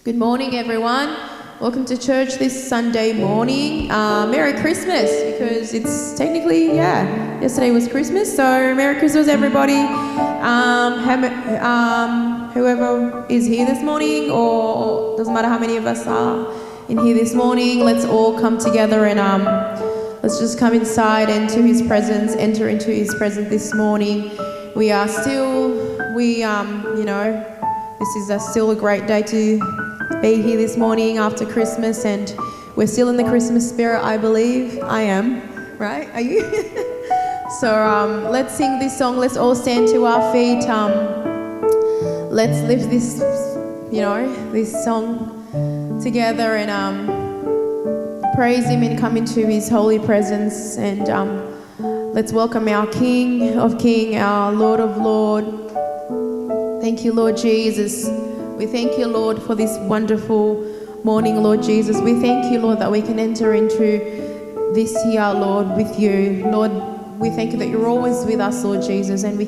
Good morning, everyone. Welcome to church this Sunday morning. Merry Christmas, because it's technically, yesterday was Christmas, so Merry Christmas, everybody. Whoever is here this morning, or doesn't matter how many of us are in here this morning, let's all come together and let's just come inside into His presence, enter into His presence this morning. This is still a great day to be here this morning after Christmas, and we're still in the Christmas spirit, I believe. I am, right? Are you? So let's sing this song. Let's all stand to our feet. Let's lift this, this song together and praise Him and come into His holy presence. And let's welcome our King of Kings, our Lord of Lords. Thank you, Lord Jesus. We thank you, Lord, for this wonderful morning, Lord Jesus. We thank you, Lord, that we can enter into this here, Lord, with you. Lord, we thank you that you're always with us, Lord Jesus, and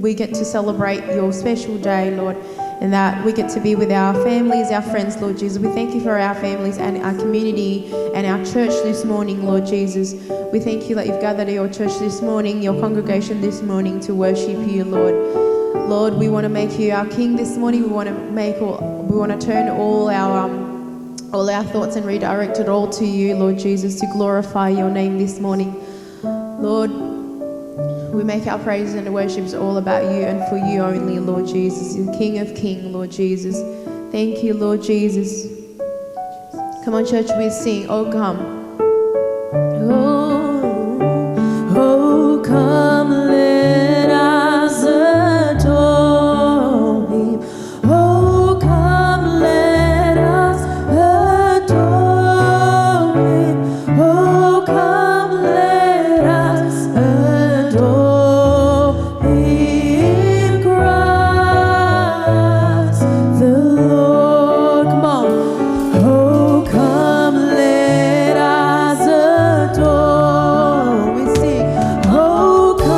we get to celebrate your special day, Lord, and that we get to be with our families, our friends, Lord Jesus. We thank you for our families and our community and our church this morning, Lord Jesus. We thank you that you've gathered your church this morning, your congregation this morning, to worship you, Lord. Lord, we want to make you our King this morning. We want to turn all our thoughts and redirect it all to you, Lord Jesus, to glorify your name this morning. Lord, we make our praises and worships all about you and for you only, Lord Jesus, the King of Kings, Lord Jesus. Thank you, Lord Jesus. Come on, church, we sing, oh come. Oh, come, let us adore Him. Oh, come, let us adore Him. Oh, come, let us adore Him, Christ the Lord. Come on. Oh, come, let us adore. We sing. Oh, come.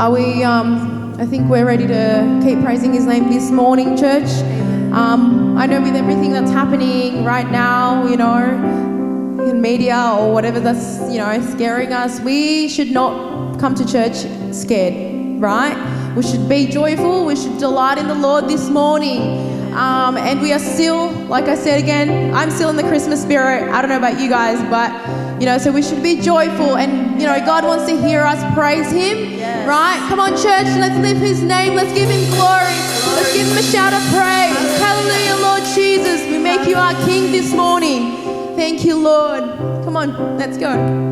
I think we're ready to keep praising His name this morning, church. I know with everything that's happening right now, in media or whatever that's, scaring us, we should not come to church scared, right? We should be joyful. We should delight in the Lord this morning. And we are still, like I said again, I'm still in the Christmas spirit. I don't know about you guys, but, so we should be joyful. And, God wants to hear us praise Him, right? Come on, church, let's lift His name. Let's give Him glory. Let's give Him a shout of praise. Hallelujah, Lord Jesus. We make You our King this morning. Thank You, Lord. Come on, let's go.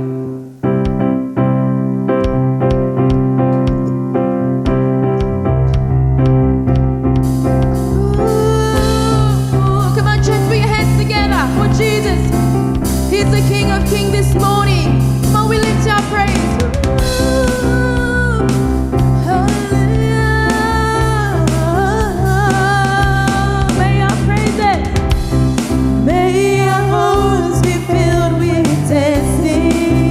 He's the King of Kings this morning. Come on, we lift our praise. Hallelujah. May I praise it. May our hearts be filled with dancing.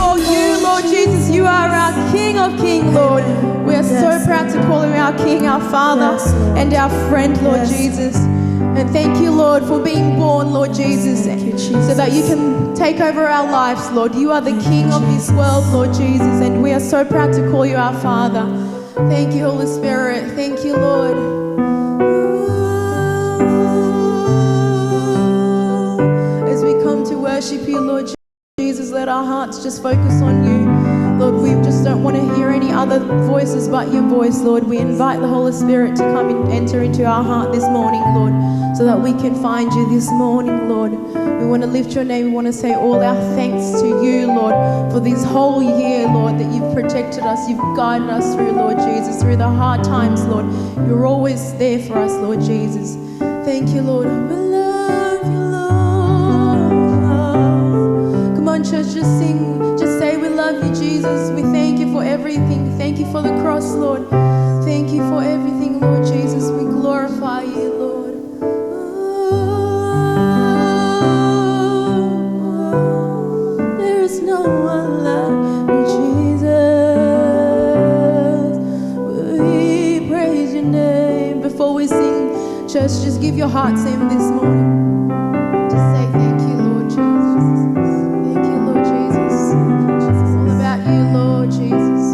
adore you, Lord Jesus. You are our King of Kings, Lord. We are so proud to call him our King, our Father, and our friend, Lord Jesus. And thank you, Lord, for being born, Lord Jesus, so that you can take over our lives, Lord. You are the King of this world, Lord Jesus, and we are so proud to call you our Father. Thank you, Holy Spirit. Thank you, Lord. As we come to worship you, Lord Jesus, let our hearts just focus on you. Lord, we just don't want to hear any other voices but your voice, Lord. We invite the Holy Spirit to come and enter into our heart this morning, Lord, so that we can find you this morning, Lord. We want to lift your name. We want to say all our thanks to you, Lord, for this whole year, Lord, that you've protected us, you've guided us through, Lord Jesus, through the hard times, Lord. You're always there for us, Lord Jesus. Thank you, Lord. We love you, Lord. Come on, church, just sing. Just say we love you, Jesus. We thank you for everything. Thank you for the cross, Lord. Thank you for everything, Lord Jesus. We glorify you, Lord. No one like you, Jesus. We praise your name. Before we sing, church, just give your heart to him this morning. Just say thank you, Lord Jesus. Thank you, Lord Jesus. It's all about you, Lord Jesus.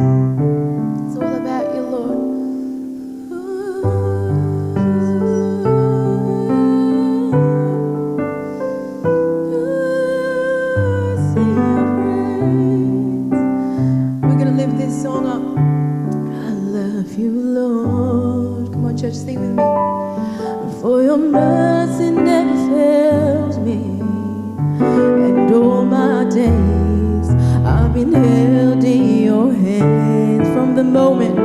It's all about you, Lord. Song up. I love you, Lord. Come on, church, sing with me. For your mercy never fails me, and all my days I've been held in your hands from the moment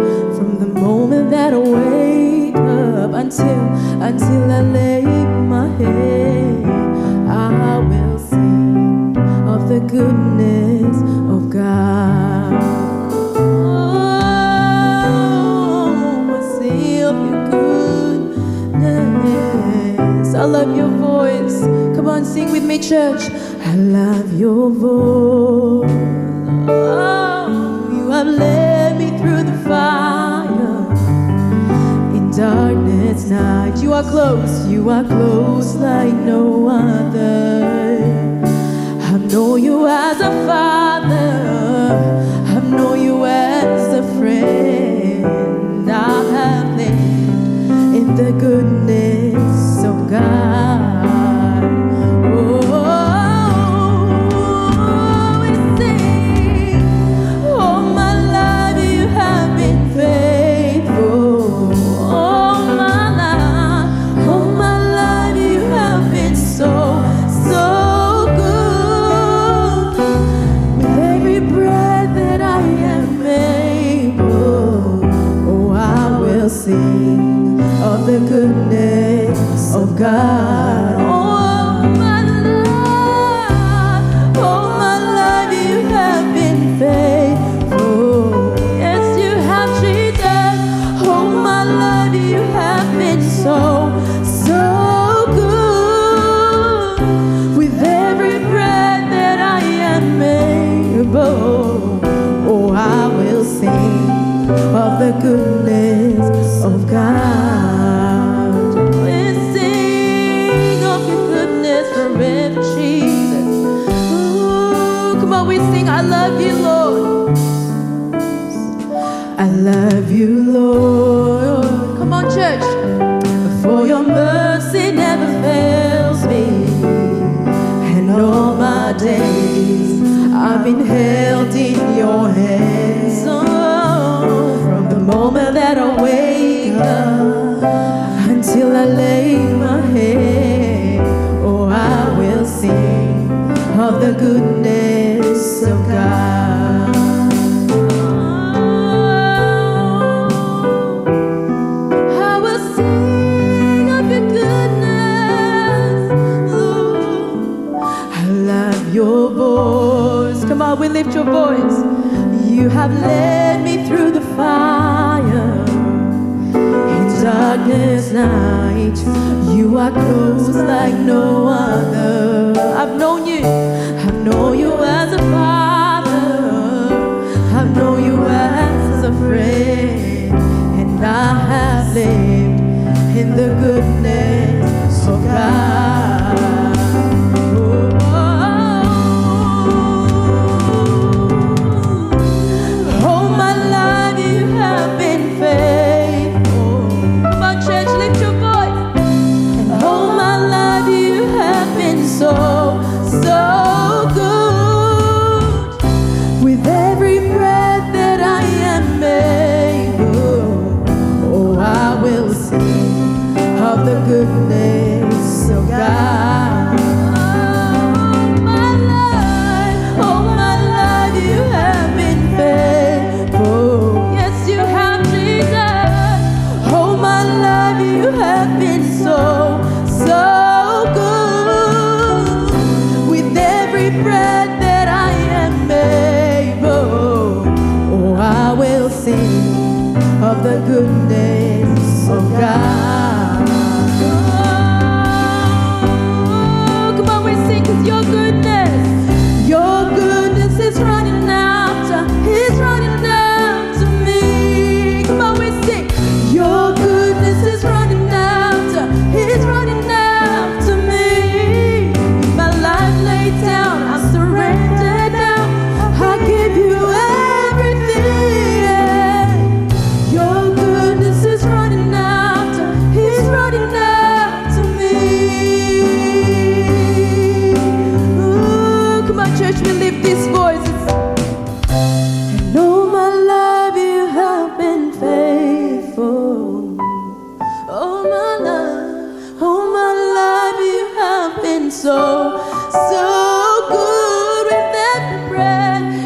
that I wake up until I lay my head. I will sing of the goodness of God. I love your voice. Come on, sing with me, church. I love your voice. Oh, you have led me through the fire. In darkness night, you are close like no other. I know you as a father. I know you as a friend. I have lived in the goodness of God. Oh, we sing. All my life you have been faithful. All my life you have been so good. With every breath that I am able, oh, I will sing of the goodness of God. All my life you have been faithful. Yes, you have, Jesus. All my life you have been so good. With every breath that I am able, oh, I will sing of the goodness of God. Jesus. Ooh, come on, we sing, I love you, Lord. I love you, Lord. Come on, church. For your mercy never fails me, and all my days I've been held in your hands. Oh, from the moment that I wake up until I lay my head, oh, I will sing of the goodness of God. I will sing of your goodness, Lord. I love your voice. Come on, we lift your voice. You have led me through the fire. In darkness night, you are close like no other. I've known you as a father. in the goodness of God. All my life you have been faithful. Come on, church, lift your voice. And all my life you have been so good. With every breath that I am able, oh, I will sing of the goodness of God. All my life you have been faithful. Yes, you have, Jesus. All my life you have been so good. With every breath that I am able, oh, I will sing of the goodness of God. Oh, come on, we sing 'cause your goodness is running after, it's running after me. Come on, we sing. Your goodness is running after, it's running after me. My life laid down, I surrendered now. I give you everything. Your goodness is running after, it's running after me. Ooh, come on, church, we lift these voices. And all my life you have been faithful. All my life you have been so good.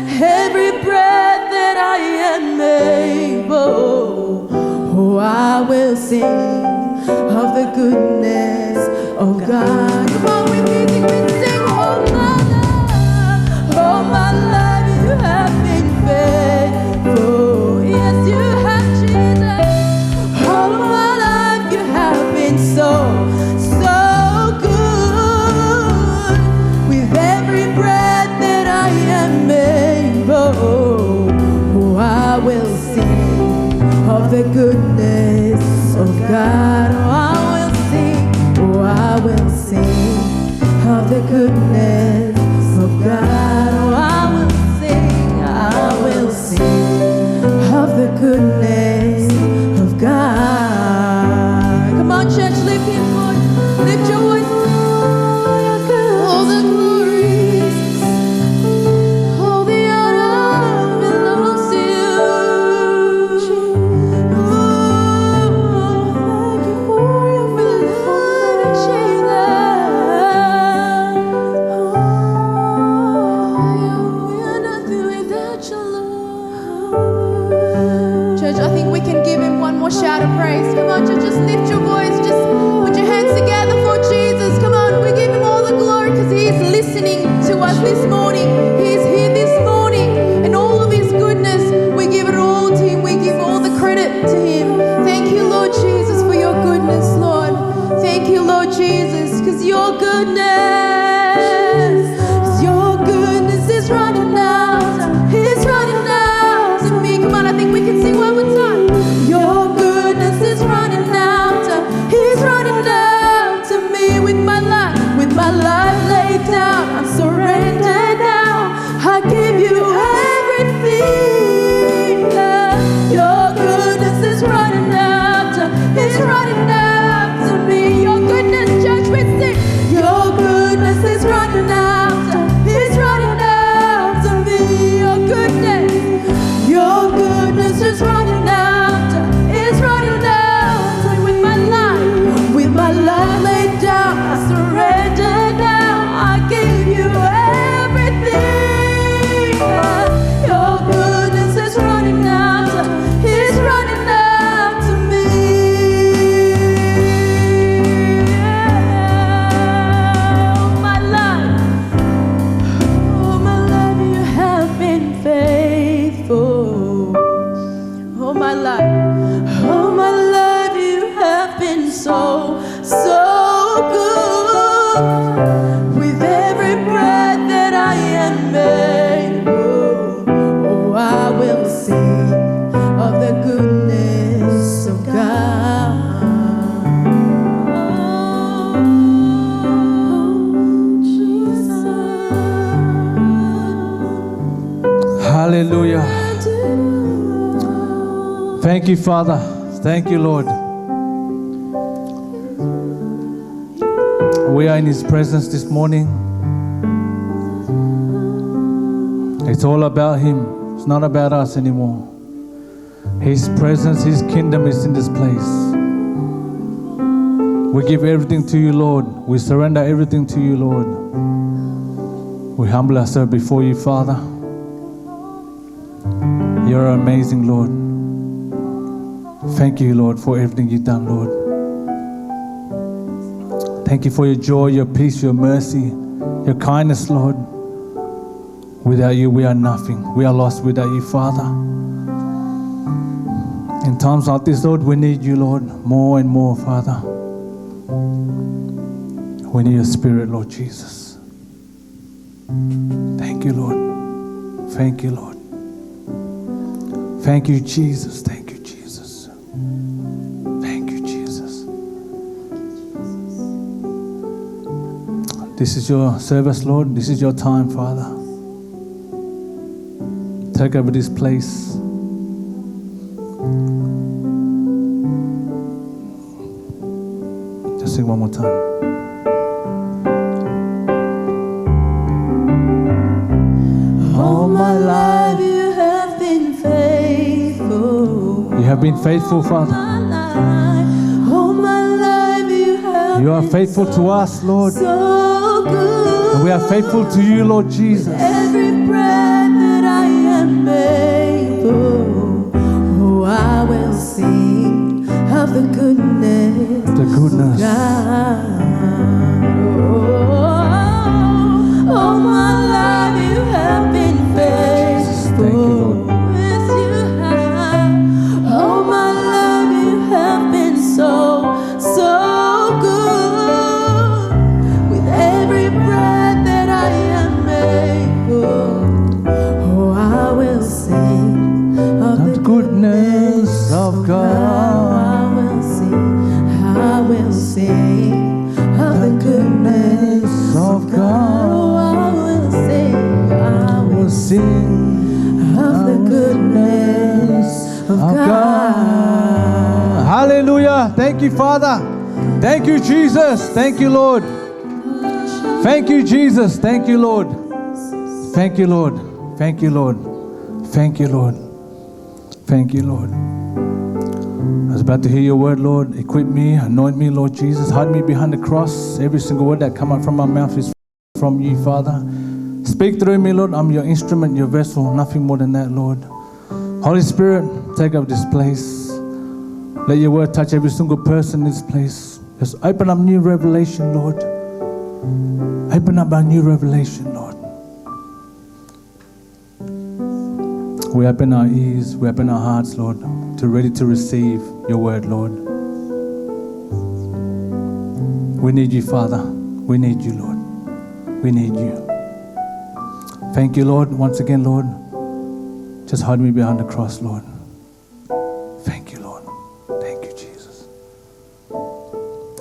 With every breath that I am able, oh, I will sing of the goodness of God. Come on, we music, we sing. All my life you have been faithful. Yes, you have, Jesus. All my life you have been so good. With every breath that I am able, oh, I will sing of the goodness of God. Oh, I will sing. Oh, I will sing of the goodness of God. Oh, I will sing of the goodness of God. Come on, church, lift your voice. Lift your voice. All the glory, all the honor belongs to you. Oh, thank you for your faithfulness, Jesus. We are nothing without you, Lord. Church, I think we can give him one more shout of praise. Come on, church, just lift your voice. Just put your hands together for Jesus. Come on, we give him all the glory because he is listening to us this morning. He is here this morning. And all of his goodness, we give it all to him. We give all the credit to him. Thank you, Lord Jesus, for your goodness, Lord. Thank you, Lord Jesus, because your goodness is running out. It's running out to me. Come on, I think we can sing one more time. Your goodness is running out. It's running Hallelujah. Thank you, Father. Thank you, Lord. We are in His presence this morning. It's all about Him. It's not about us anymore. His presence, His kingdom is in this place. We give everything to you, Lord. We surrender everything to you, Lord. We humble ourselves before you, Father. You're amazing, Lord. Thank you, Lord, for everything you've done, Lord. Thank you for your joy, your peace, your mercy, your kindness, Lord. Without you, we are nothing. We are lost without you, Father. In times like this, Lord, we need you, Lord, more and more, Father. We need your Spirit, Lord Jesus. Thank you, Lord. Thank you, Lord. Thank you, Jesus. Thank you, Jesus. Thank you, Jesus. This is your service, Lord. This is your time, Father. Take over this place. Just sing one more time. All my life you have been faithful. You have been faithful, Father. All my life You are faithful to us, Lord. so good. And we are faithful to you, Lord Jesus. Every breath that I am able, oh, I will sing of the goodness, The goodness. of God. Oh, all my life you have been faithful. Thank you, Lord. Yes, you have. All my life you have been so good. With every breath that I am able, oh, I will sing of the goodness of God. I will sing of the goodness of God. Oh, I will Sing of the goodness of God. Hallelujah. Thank you, Father. Thank you, Jesus. Thank you, Lord. Thank you, Jesus. Thank you, Lord. Thank you, Lord. Thank you, Lord. Thank you, Lord. Thank you, Lord. I was about to hear your word, Lord. Equip me, anoint me, Lord Jesus. Hide me behind the cross. Every single word that come out from my mouth is from you, Father. Speak through me, Lord. I'm your instrument, your vessel. Nothing more than that, Lord. Holy Spirit, take up this place. Let your word touch every single person in this place. Just open up new revelation, Lord. Open up our new revelation, Lord. We open our ears, we open our hearts, Lord, to ready to receive your word, Lord. We need you, Father. We need you, Lord. We need you. Thank you, Lord. Once again, Lord, just hide me behind the cross, Lord. Thank you, Lord. Thank you, Jesus.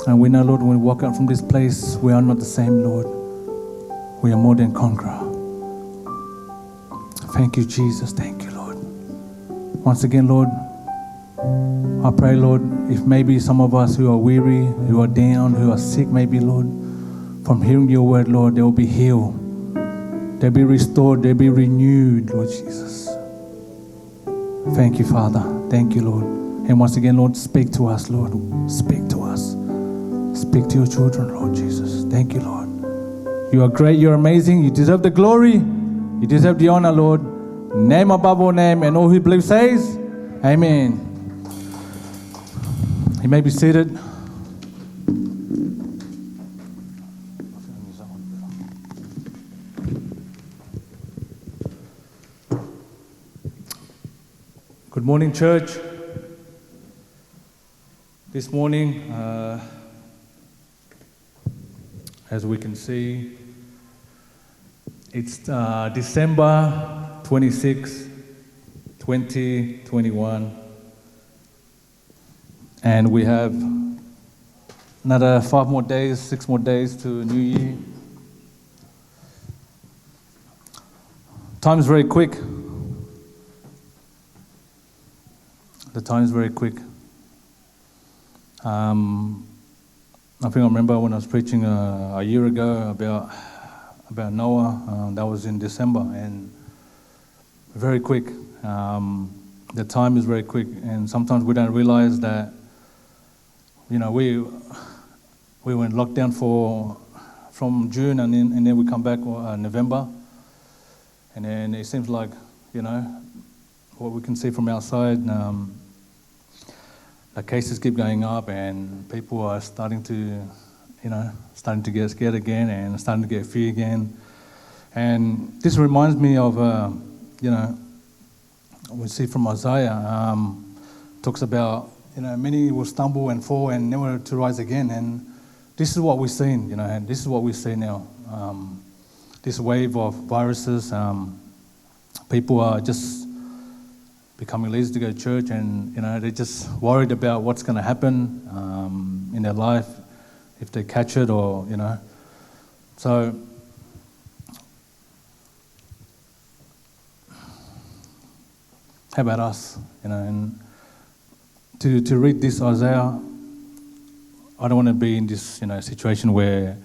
And we know, Lord, when we walk out from this place, we are not the same, Lord. We are more than conqueror. Thank you, Jesus. Thank you, Lord. Once again, Lord, I pray, Lord, if maybe some of us who are weary, who are down, who are sick, maybe, Lord, from hearing your word, Lord, they will be healed. They'll be restored. They'll be renewed, Lord Jesus. Thank you, Father. Thank you, Lord. And once again, Lord, speak to us, Lord. Speak to us. Speak to your children, Lord Jesus. Thank you, Lord. You are great. You're amazing. You deserve the glory. You deserve the honor, Lord. Name above all name. And all who believe says, Amen. You may be seated. Good morning, church. This morning, as we can see, it's December 26, 2021, and we have another 6 more days to New Year. Time is very quick. The time is very quick. I think I remember when I was preaching a year ago about Noah. That was in December, and very quick. The time is very quick, and sometimes we don't realize that. We went lockdown from June, and then we come back November, and then it seems like what we can see from outside. The cases keep going up, and people are starting to get scared again, and starting to get fear again. And this reminds me of we see from Isaiah, talks about. Many will stumble and fall and never to rise again. And this is what we're seeing, and this is what we see now. This wave of viruses, people are just becoming lazy to go to church, and, they're just worried about what's going to happen in their life, if they catch it or, So, how about us, and to read this Isaiah, I don't want to be in this situation where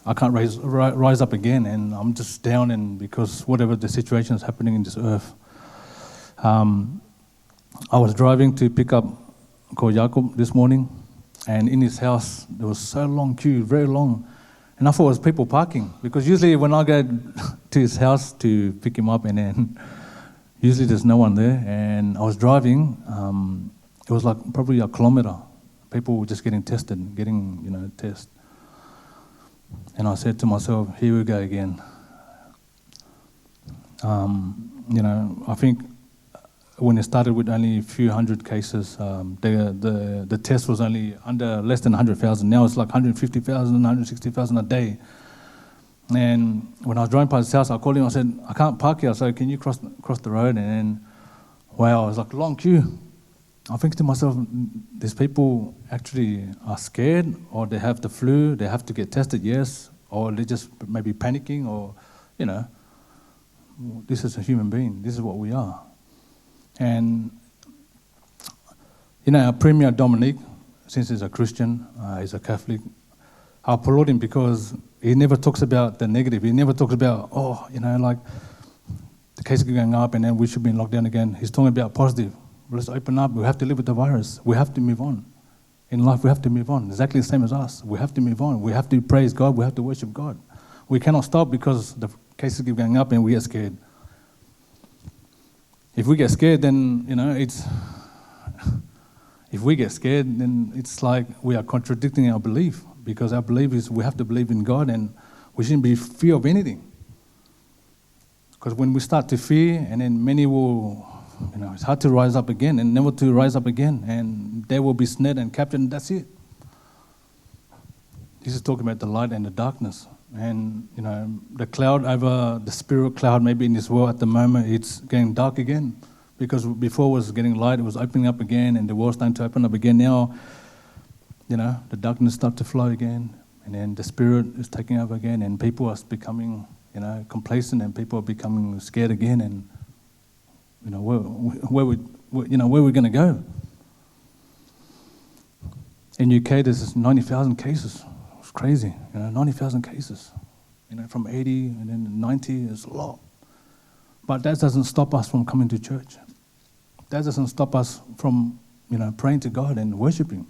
I can't rise up again, and I'm just down, and because whatever the situation is happening in this earth. I was driving to pick up Ko Jacob this morning, and in his house there was so long queue, very long, and I thought it was people parking, because usually when I go to his house to pick him up, and then usually there's no one there, and I was driving. It was like probably a kilometre. People were just getting tested, test. And I said to myself, here we go again. I think when it started with only a few hundred cases, the test was only under less than 100,000. Now it's like 150,000, 160,000 a day. And when I was driving past his house, I called him. I said, I can't park here, so can you cross the road? And then, wow, it was like a long queue. I think to myself, these people actually are scared, or they have the flu, they have to get tested, yes, or they're just maybe panicking, or, this is a human being, this is what we are. And, our Premier Dominic, since he's a Christian, he's a Catholic, I applaud him because he never talks about the negative. He never talks about, like the cases are going up and then we should be in lockdown again. He's talking about positive. Let's open up. We have to live with the virus. We have to move on. In life, we have to move on. Exactly the same as us. We have to move on. We have to praise God. We have to worship God. We cannot stop because the cases keep going up and we get scared. If we get scared, then, if we get scared, then it's like we are contradicting our belief, because our belief is we have to believe in God and we shouldn't be fear of anything. Because when we start to fear, and then many will, it's hard to rise up again and never to rise up again, and they will be snared and captured, and that's it. This is talking about the light and the darkness. And, the cloud over, the spirit cloud maybe in this world at the moment, it's getting dark again. Because before it was getting light, it was opening up again, and the world's starting to open up again. Now, the darkness starts to flow again, and then the spirit is taking over again, and people are becoming, complacent, and people are becoming scared again, and, where we're going to go. In UK, there's 90,000 cases. It's crazy, 90,000 cases. From 80 and then 90 is a lot. But that doesn't stop us from coming to church. That doesn't stop us from, praying to God and worshiping.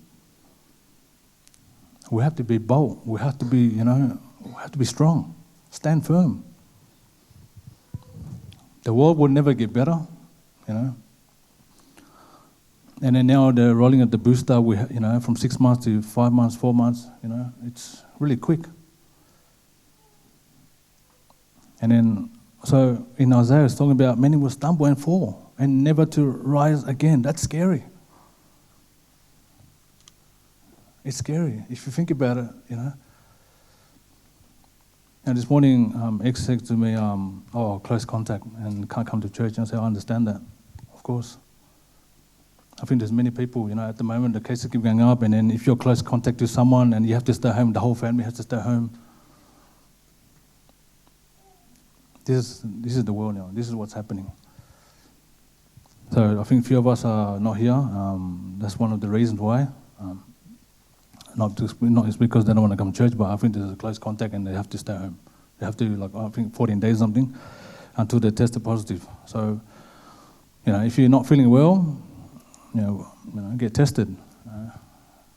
We have to be bold. We have to be, we have to be strong. Stand firm. The world will never get better, And then now they're rolling out the booster. We, from 6 months to 5 months, 4 months. It's really quick. And then, so in Isaiah, it's talking about many will stumble and fall and never to rise again. That's scary. It's scary if you think about it, And this morning, X said to me, close contact and can't come to church. And I said, I understand that, of course. I think there's many people, at the moment, the cases keep going up, and then if you're close contact to someone and you have to stay home, the whole family has to stay home. This is the world now. This is what's happening. So I think a few of us are not here. That's one of the reasons why. Not it's because they don't want to come to church, but I think there's a close contact and they have to stay home. They have to, like, I think 14 days or something until they tested positive. So, if you're not feeling well, get tested.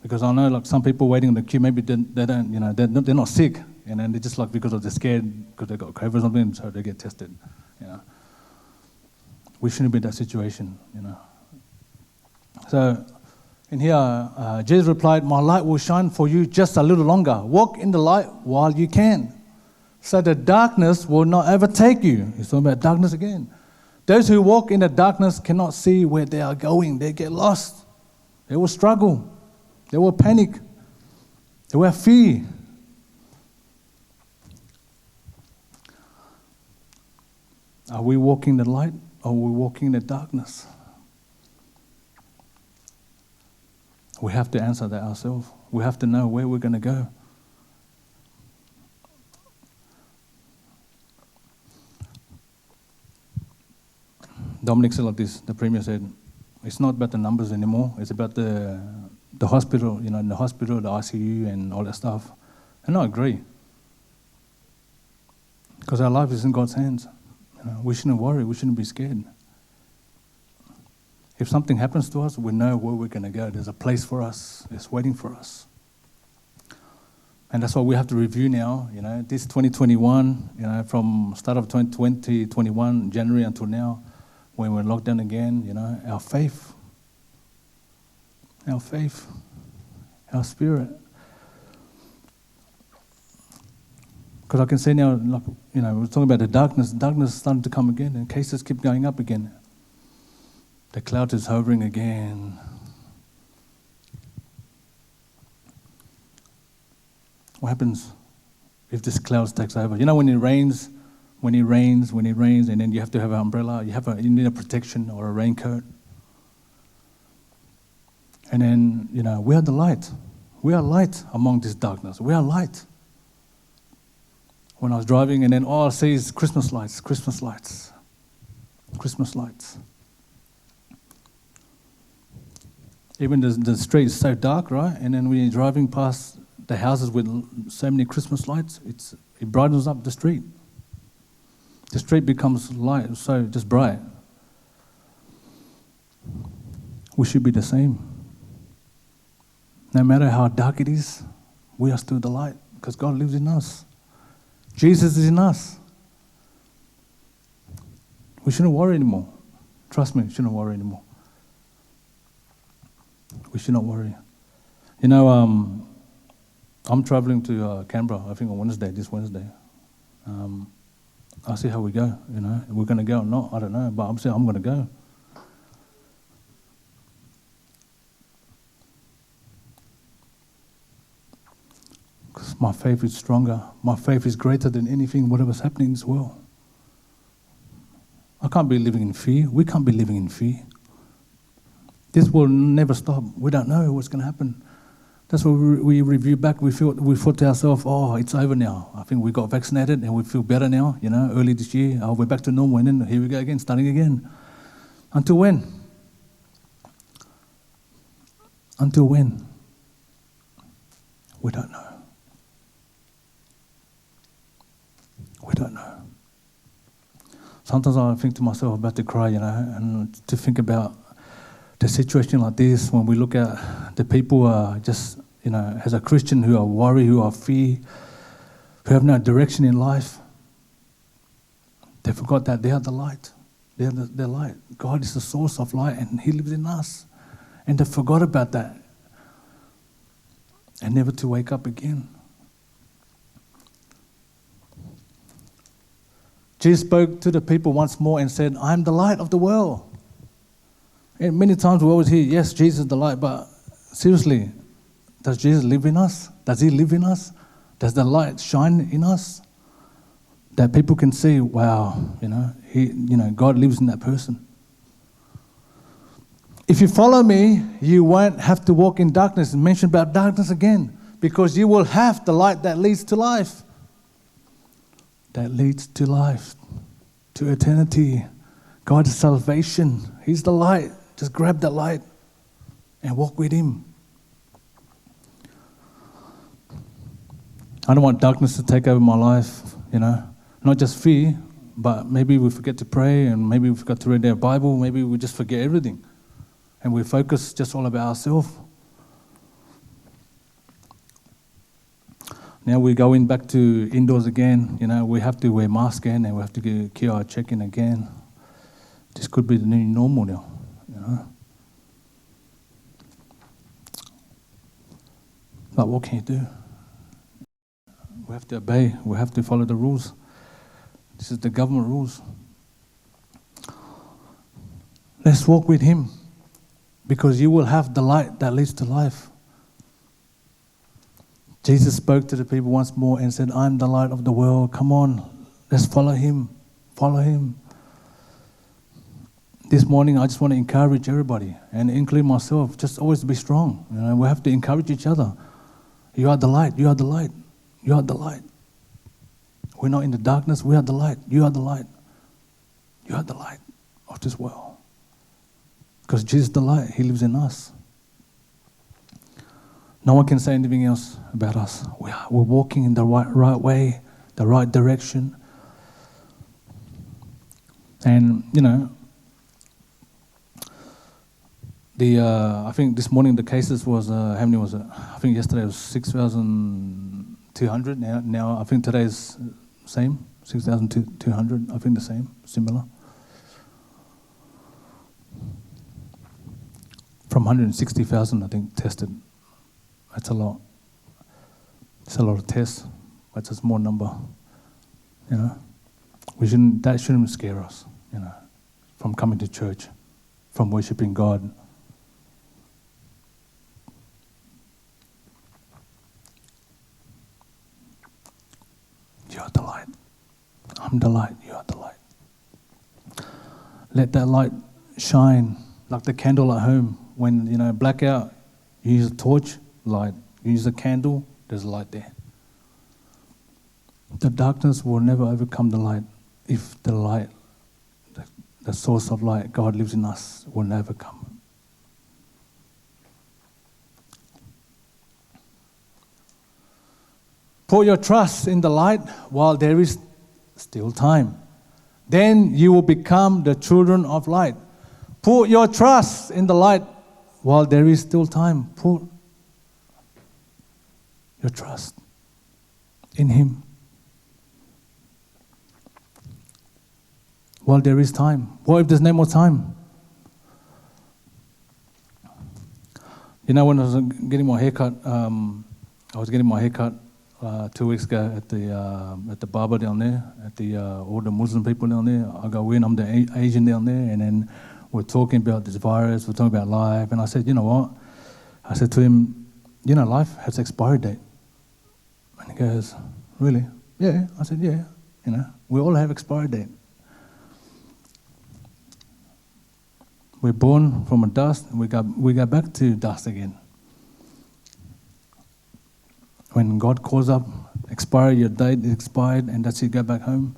Because I know, like, some people waiting in the queue, maybe they don't, they're not sick, and then they just, like, because they're scared because they got COVID or something, so they get tested. We shouldn't be in that situation. So in here, Jesus replied, "My light will shine for you just a little longer. Walk in the light while you can, so the darkness will not overtake you." He's talking about darkness again. Those who walk in the darkness cannot see where they are going. They get lost. They will struggle. They will panic. They will have fear. Are we walking the light or are we walking in the darkness? We have to answer that ourselves. We have to know where we're going to go. Dominic said like this, the Premier said, it's not about the numbers anymore, it's about the hospital, in the hospital, the ICU and all that stuff. And I agree. Because our life is in God's hands. We shouldn't worry, we shouldn't be scared. If something happens to us, we know where we're going to go. There's a place for us, it's waiting for us. And that's what we have to review now, this 2021, from start of 2021, January until now, when we're locked down again, our faith, our spirit. Because I can say now, like, we're talking about the darkness is starting to come again, and cases keep going up again. The cloud is hovering again. What happens if this cloud takes over? When it rains, and then you have to have an umbrella, you need a protection or a raincoat. And then, we are the light. We are light among this darkness. We are light. When I was driving, and then all I see is Christmas lights. Even the street is so dark, right? And then when you're driving past the houses with so many Christmas lights, it brightens up the street. The street becomes light, so just bright. We should be the same. No matter how dark it is, we are still the light because God lives in us. Jesus is in us. We shouldn't worry anymore. Trust me, we shouldn't worry anymore. We should not worry. I'm traveling to Canberra, I think on this Wednesday. I'll see how we go, If we're going to go or not, I don't know, but I'm saying I'm going to go. Because my faith is stronger. My faith is greater than anything, whatever's happening in this world. I can't be living in fear. We can't be living in fear. This will never stop. We don't know what's going to happen. That's what we review back. We thought to ourselves, oh, it's over now. I think we got vaccinated and we feel better now, early this year. Oh, we're back to normal, and then here we go again, starting again. Until when? Until when? We don't know. We don't know. Sometimes I think to myself about to cry, and to think about the situation like this, when we look at the people who are just, as a Christian, who are worried, who are fear, who have no direction in life, they forgot that they are the light. They're light. God is the source of light and He lives in us. And they forgot about that. And never to wake up again. Jesus spoke to the people once more and said, "I am the light of the world." And many times we always hear, yes, Jesus is the light, but seriously, does Jesus live in us? Does He live in us? Does the light shine in us? That people can see, wow, God lives in that person. If you follow me, you won't have to walk in darkness. And mention about darkness again, because you will have the light that leads to life. That leads to life, to eternity. God's salvation. He's the light. Just grab that light and walk with Him. I don't want darkness to take over my life, Not just fear, but maybe we forget to pray, and maybe we forgot to read our Bible. Maybe we just forget everything. And we focus just all about ourselves. Now we're going back to indoors again. We have to wear masks again, and we have to get QR check-in again. This could be the new normal now, But what can you do? We have to obey. We have to follow the rules. This is the government rules. Let's walk with Him, because you will have the light that leads to life. Jesus spoke to the people once more and said, I'm the light of the world. Come on, let's follow Him. Follow Him. This morning, I just want to encourage everybody, and include myself, just always be strong. We have to encourage each other. You are the light. You are the light. You are the light. We're not in the darkness. We are the light. You are the light. You are the light of this world. Because Jesus is the light. He lives in us. No one can say anything else about us. We're walking in the right way, the right direction. And, I think this morning the cases was, how many was it? I think yesterday was 6,200. Now I think today is same, 6,200. I think the same, similar. From 160,000, I think, tested. That's a lot. It's a lot of tests, but it's a small number. That shouldn't scare us, from coming to church, from worshiping God. You are the light. I'm the light. You are the light. Let that light shine like the candle at home. When, blackout, you use a torch, light. You use a candle, there's light there. The darkness will never overcome the light if the light, the source of light, God lives in us, will never come. Put your trust in the light while there is still time. Then you will become the children of light. Put your trust in the light while there is still time. Put your trust in Him while there is time. What if there's no more time? When I was getting my haircut, 2 weeks ago at the barber down there, at all the Muslim people down there. I go in, I'm the Asian down there, and then we're talking about this virus, we're talking about life, and I said, you know what? I said to him, life has expiry date. And he goes, really? Yeah. I said, yeah. We all have expiry date. We're born from a dust, and we go back to dust again. When God calls up, expire your date, expired, and that's it, go back home.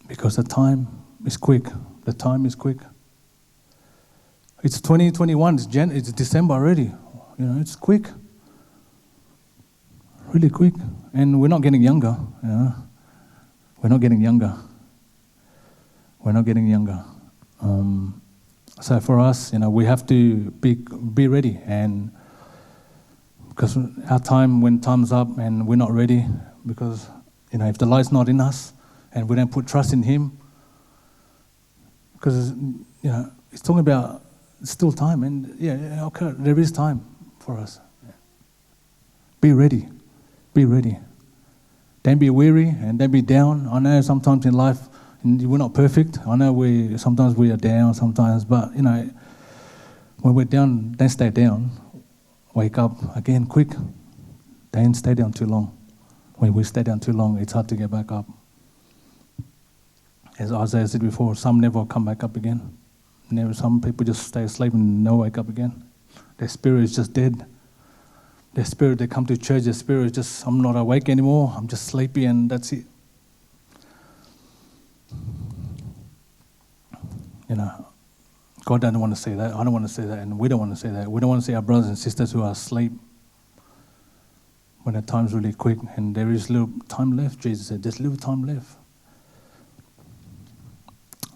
Because the time is quick. The time is quick. It's 2021, it's December already. It's quick. Really quick. And we're not getting younger. We're not getting younger. We're not getting younger. So for us, we have to be ready, and because our time, when time's up and we're not ready, because if the light's not in us and we don't put trust in Him, because it's talking about still time, and okay, there is time for us. Be ready, be ready. Don't be weary and don't be down. I know sometimes in life, we're not perfect. I know sometimes we are down sometimes, but when we're down, don't stay down. Wake up again quick. Don't stay down too long. When we stay down too long, it's hard to get back up. As Isaiah said before, some never come back up again. Some people just stay asleep and never wake up again. Their spirit is just dead. Their spirit, they come to church, their spirit is just, I'm not awake anymore, I'm just sleepy, and that's it. You know, God doesn't want to see that. I don't want to see that, and we don't want to see that. We don't want to see our brothers and sisters who are asleep when the time's really quick and there is little time left. Jesus said, there's little time left.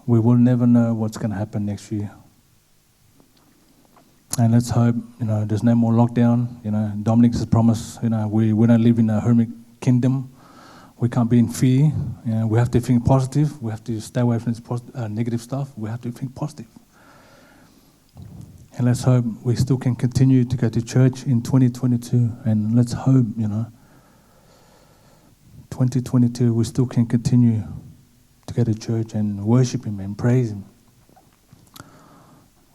We will never know what's going to happen next year. And let's hope, there's no more lockdown. Dominic has promised, we don't live in a hermit kingdom. We can't be in fear. We have to think positive. We have to stay away from this negative stuff. We have to think positive. And let's hope we still can continue to go to church in 2022. And let's hope, 2022, we still can continue to go to church and worship Him and praise Him.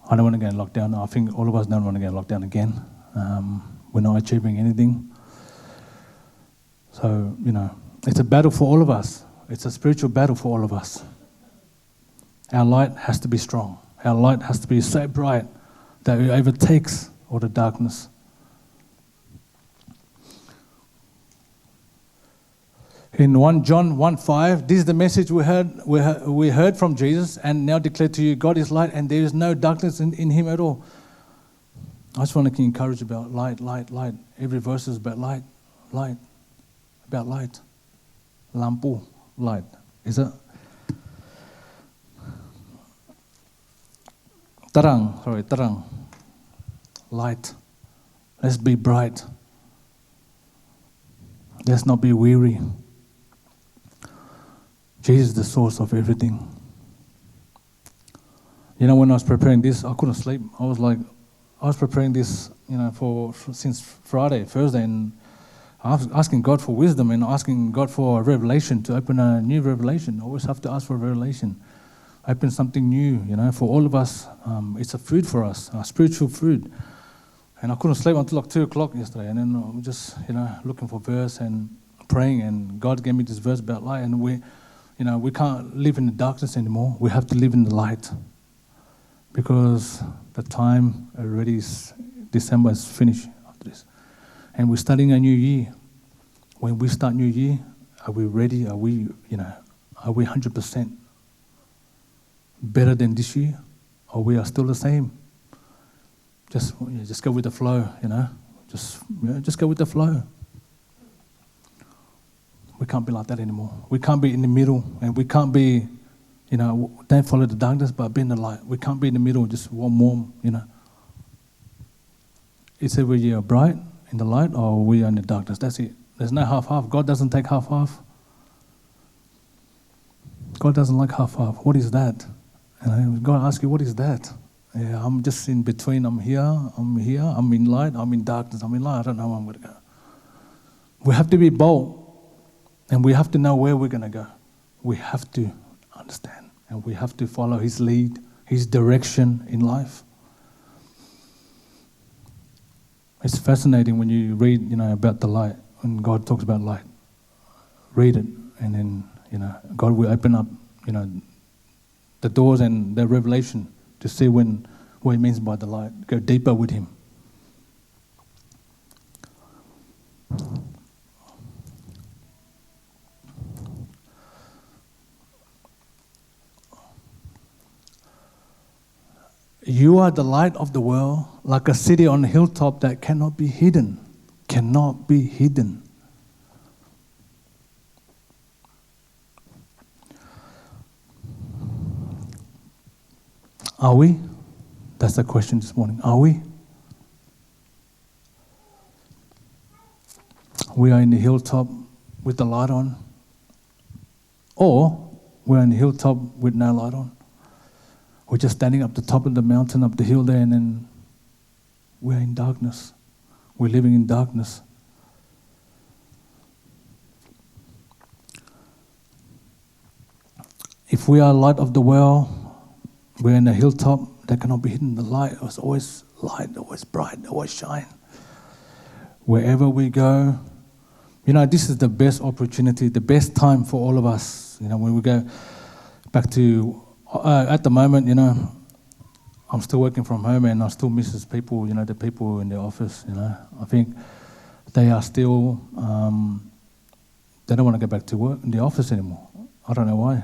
I don't want to get in lockdown. I think all of us don't want to get in lockdown again. We're not achieving anything. So, it's a battle for all of us. It's a spiritual battle for all of us. Our light has to be strong. Our light has to be so bright that it overtakes all the darkness. In 1 John 1:5, this is the message we heard from Jesus and now declare to you, God is light and there is no darkness in Him at all. I just want to encourage about light. Every verse is about light, about light. Lampu, light. Is it? Terang. Light. Let's be bright. Let's not be weary. Jesus is the source of everything. When I was preparing this, I couldn't sleep. I was preparing this, since Thursday, and I was asking God for wisdom and asking God for a revelation, to open a new revelation. I always have to ask for a revelation. Open something new, for all of us. It's a food for us, a spiritual food. And I couldn't sleep until like 2 o'clock yesterday. And then I'm just, looking for verse and praying. And God gave me this verse about light. And we can't live in the darkness anymore. We have to live in the light. Because the time already is, December is finished after this. And we're starting a new year. When we start new year, are we ready? Are we 100% better than this year? Or we are still the same? Just go with the flow, Just go with the flow. We can't be like that anymore. We can't be in the middle, and we can't be, don't follow the darkness, but be in the light. We can't be in the middle, just warm, It's either we are bright in the light or we are in the darkness. That's it. There's no half-half. God doesn't take half-half. God doesn't like half-half. What is that? And God asks you, what is that? Yeah, I'm just in between. I'm here, I'm in light, I'm in darkness, I'm in light. I don't know where I'm going to go. We have to be bold, and we have to know where we're going to go. We have to understand, and we have to follow His lead, His direction in life. It's fascinating when you read, about the light, when God talks about light. Read it, and then, God will open up, the doors and the revelation to see what He means by the light. Go deeper with Him. You are the light of the world, like a city on a hilltop that cannot be hidden. Cannot be hidden. Are we? That's the question this morning. Are we? We are in the hilltop with the light on, or we're in the hilltop with no light on. We're just standing up the top of the mountain, up the hill there, and then we're in darkness. We're living in darkness. If we are light of the world, we're in a hilltop that cannot be hidden. The light is always light, always bright, always shine. Wherever we go, this is the best opportunity, the best time for all of us. When we go back to, at the moment, I'm still working from home and I still miss people, the people in the office, I think they are still, they don't want to go back to work in the office anymore. I don't know why.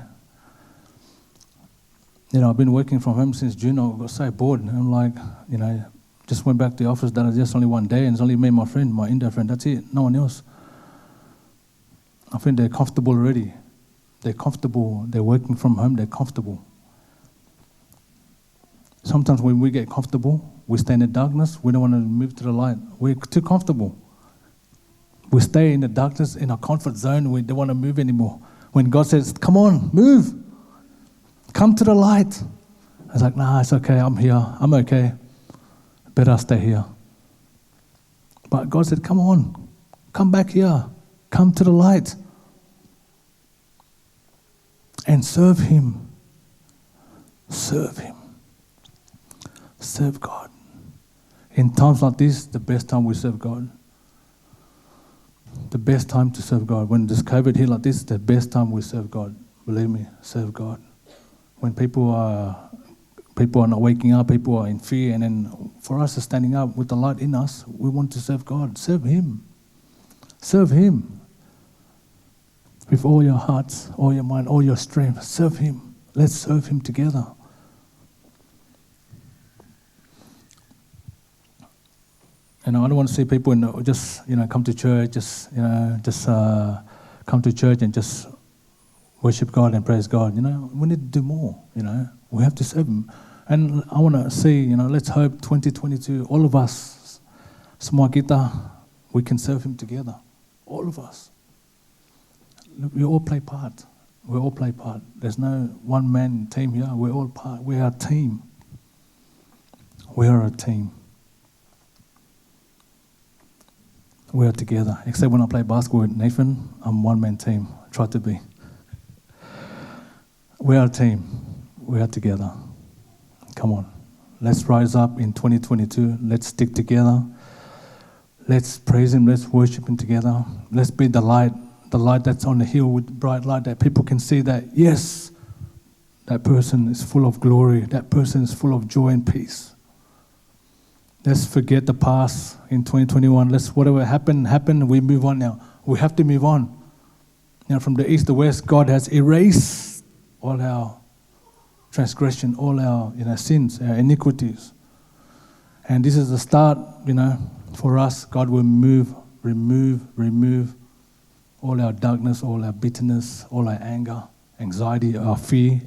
I've been working from home since June. I got so bored. I'm like, just went back to the office. That was just only one day, and it's only me and my friend, my India friend. That's it. No one else. I think they're comfortable already. They're comfortable. They're working from home. They're comfortable. Sometimes when we get comfortable, we stay in the darkness. We don't want to move to the light. We're too comfortable. We stay in the darkness, in our comfort zone. We don't want to move anymore. When God says, come on, move. Come to the light. I was like, nah, it's okay. I'm here. I'm okay. Better I stay here. But God said, come on. Come back here. Come to the light. And serve Him. Serve Him. Serve God. In times like this, the best time we serve God. The best time to serve God. When there's COVID here like this, the best time we serve God. Believe me, serve God. When people are not waking up, people are in fear, and then for us standing up with the light in us, we want to serve God. Serve Him. Serve Him. With all your hearts, all your mind, all your strength. Serve Him. Let's serve Him together. And I don't want to see people just come to church, just come to church and just worship God and praise God. We need to do more. We have to serve Him. And I want to see, let's hope 2022, all of us, semua kita, we can serve Him together. All of us. We all play part. We all play part. There's no one man team here. We're all part. We are a team. We are a team. We are together. Except when I play basketball with Nathan, I'm one-man team. I try to be. We are a team. We are together. Come on. Let's rise up in 2022. Let's stick together. Let's praise Him. Let's worship Him together. Let's be the light that's on the hill with bright light that people can see that, yes, that person is full of glory. That person is full of joy and peace. Let's forget the past in 2021. Whatever happened, we move on now. We have to move on. From the east to west, God has erased all our transgression, all our sins, our iniquities. And this is the start, for us. God will remove all our darkness, all our bitterness, all our anger, anxiety, our fear,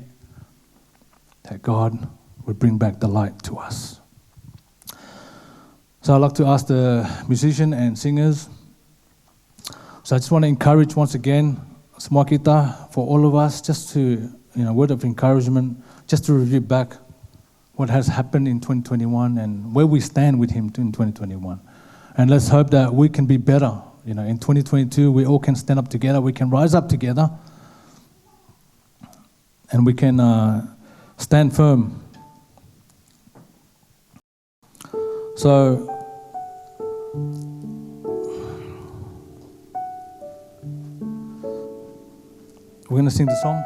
that God will bring back the light to us. So I'd like to ask the musicians and singers. So I just want to encourage once again, semua kita, for all of us, just to, word of encouragement, just to review back what has happened in 2021 and where we stand with Him in 2021. And let's hope that we can be better. In 2022, we all can stand up together. We can rise up together. And we can stand firm. So, we're going to sing the song.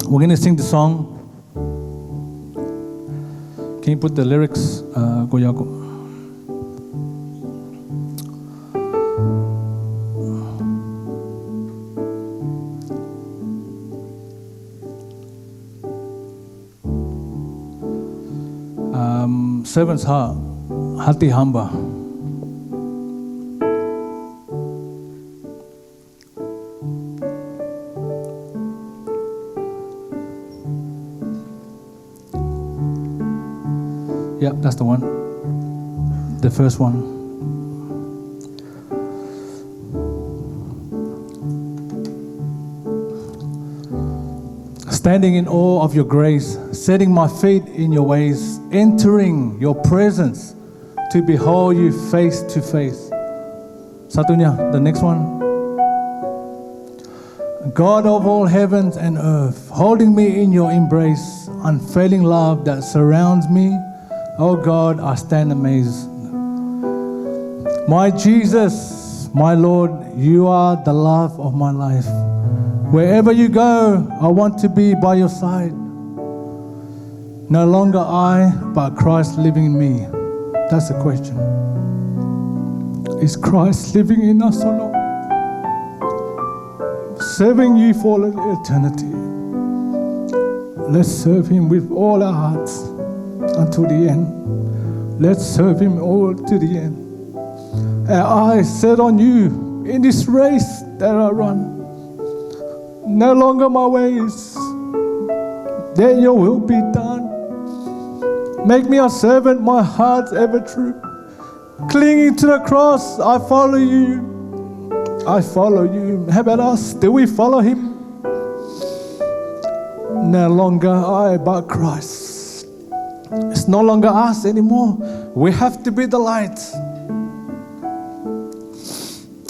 We're going to sing the song. Can you put the lyrics, Goyako? Servant's heart, hati hamba. Yeah, that's the one. The first one. Standing in awe of your grace, setting my feet in your ways, entering your presence to behold you face to face. Satunya, the next one. God of all heavens and earth, holding me in your embrace, unfailing love that surrounds me. Oh God, I stand amazed. My Jesus, my Lord, you are the love of my life. Wherever you go, I want to be by your side. No longer I, but Christ living in me. That's the question. Is Christ living in us or not? Serving you for eternity. Let's serve Him with all our hearts until the end. Let's serve Him all to the end. Our eyes set on you in this race that I run. No longer my ways, then your will be done. Make me a servant, my heart's ever true. Clinging to the cross, I follow you. I follow you. How about us? Do we follow Him? No longer I, but Christ. It's no longer us anymore. We have to be the light.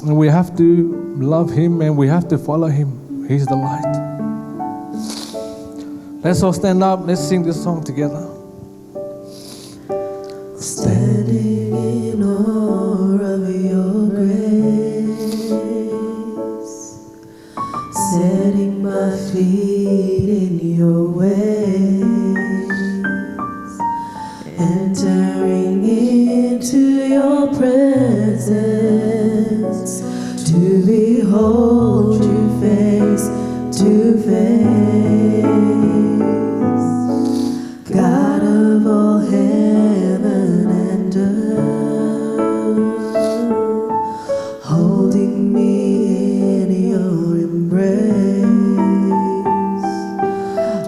And we have to love Him and we have to follow Him. He's the light. Let's all stand up. Let's sing this song together. Standing in awe of your grace, setting my feet in your ways, entering into your presence, to behold you face to face, God of all heaven and earth, holding me in your embrace,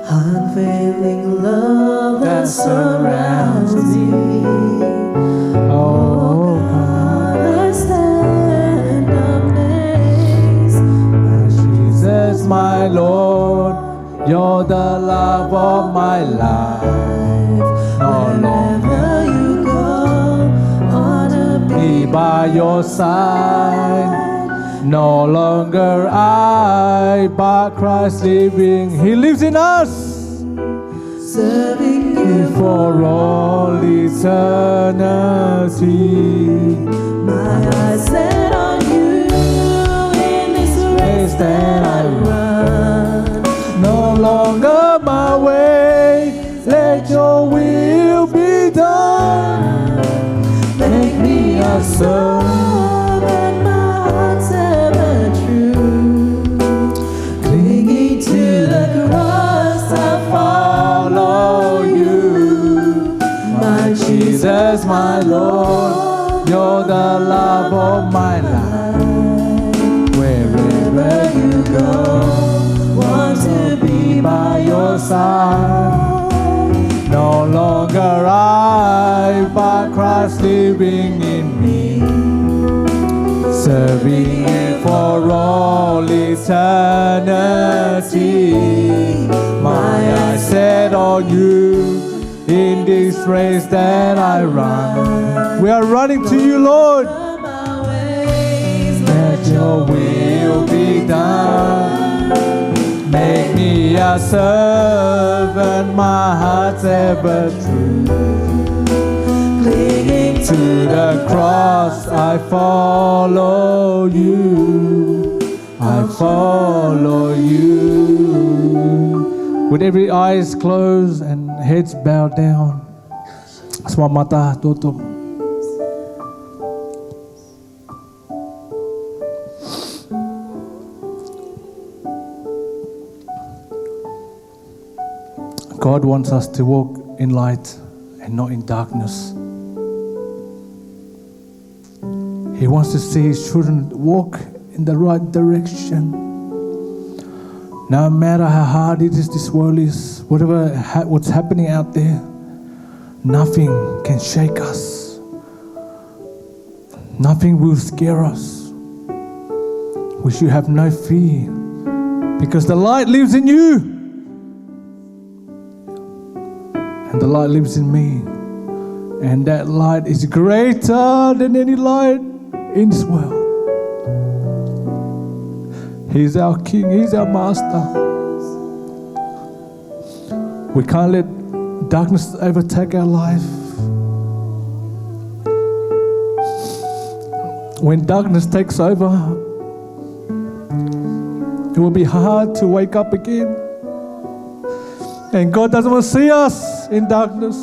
unfailing love that surrounds me. Oh, God, I stand amazed. Jesus, my Lord, you're the love of my life. No longer Wherever you go, wanna be by your side. No longer I, but Christ living. He lives in us serving you. for all eternity. My eyes set on you in this race that I run. No longer my way, let your will be done. Make me a son, And my heart's ever true. Clinging to the cross, I follow you. My Jesus, my Lord, you're the love of my life. Wherever you go, want to be by your side. No longer I, but Christ living in me. Serving you for all eternity. My eyes set on you in this race that I run. We are running to you, Lord. my ways. Let your will be done. Make me a servant, my heart's ever true. Clinging To the cross I follow you. I follow you. With every eyes closed and heads bowed down. Semua mata tutup. God wants us to walk in light and not in darkness. He wants to see His children walk in the right direction. No matter how hard it is this world is, what's happening out there, nothing can shake us. Nothing will scare us. We should have no fear because the light lives in you. And the light lives in me. And that light is greater than any light in this world. He's our King, He's our Master. We can't let darkness overtake our life. When darkness takes over, It will be hard to wake up again. And God doesn't want to see us in darkness.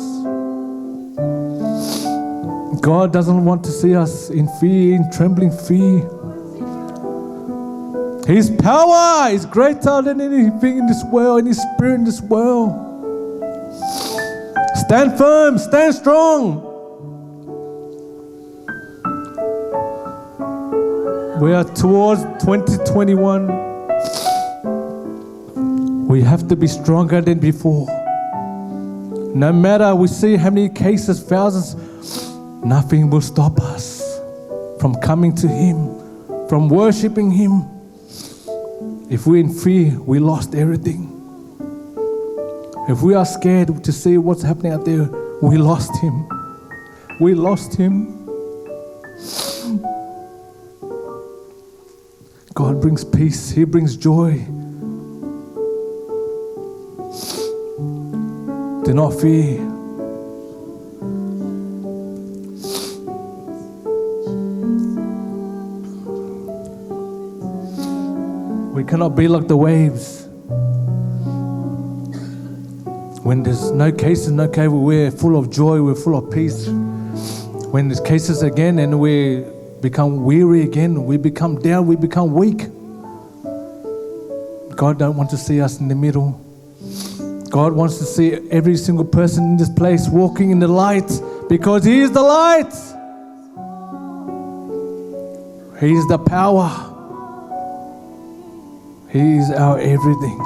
God doesn't want to see us in fear, in trembling fear. His power is greater than anything in this world, any spirit in this world. Stand firm, stand strong. We are towards 2021. We have to be stronger than before. No matter we see how many cases, thousands, nothing will stop us from coming to Him, from worshiping Him. If we're in fear, we lost everything. If we are scared to see what's happening out there, we lost Him. We lost Him. God brings peace. He brings joy. Do not fear. We cannot be like the waves. When there's no cases, no case, we're full of joy, we're full of peace. When there's cases again and we become weary again, we become down, we become weak. God don't want to see us in the middle. God wants to see every single person in this place walking in the light, because He is the light. He is the power. He is our everything.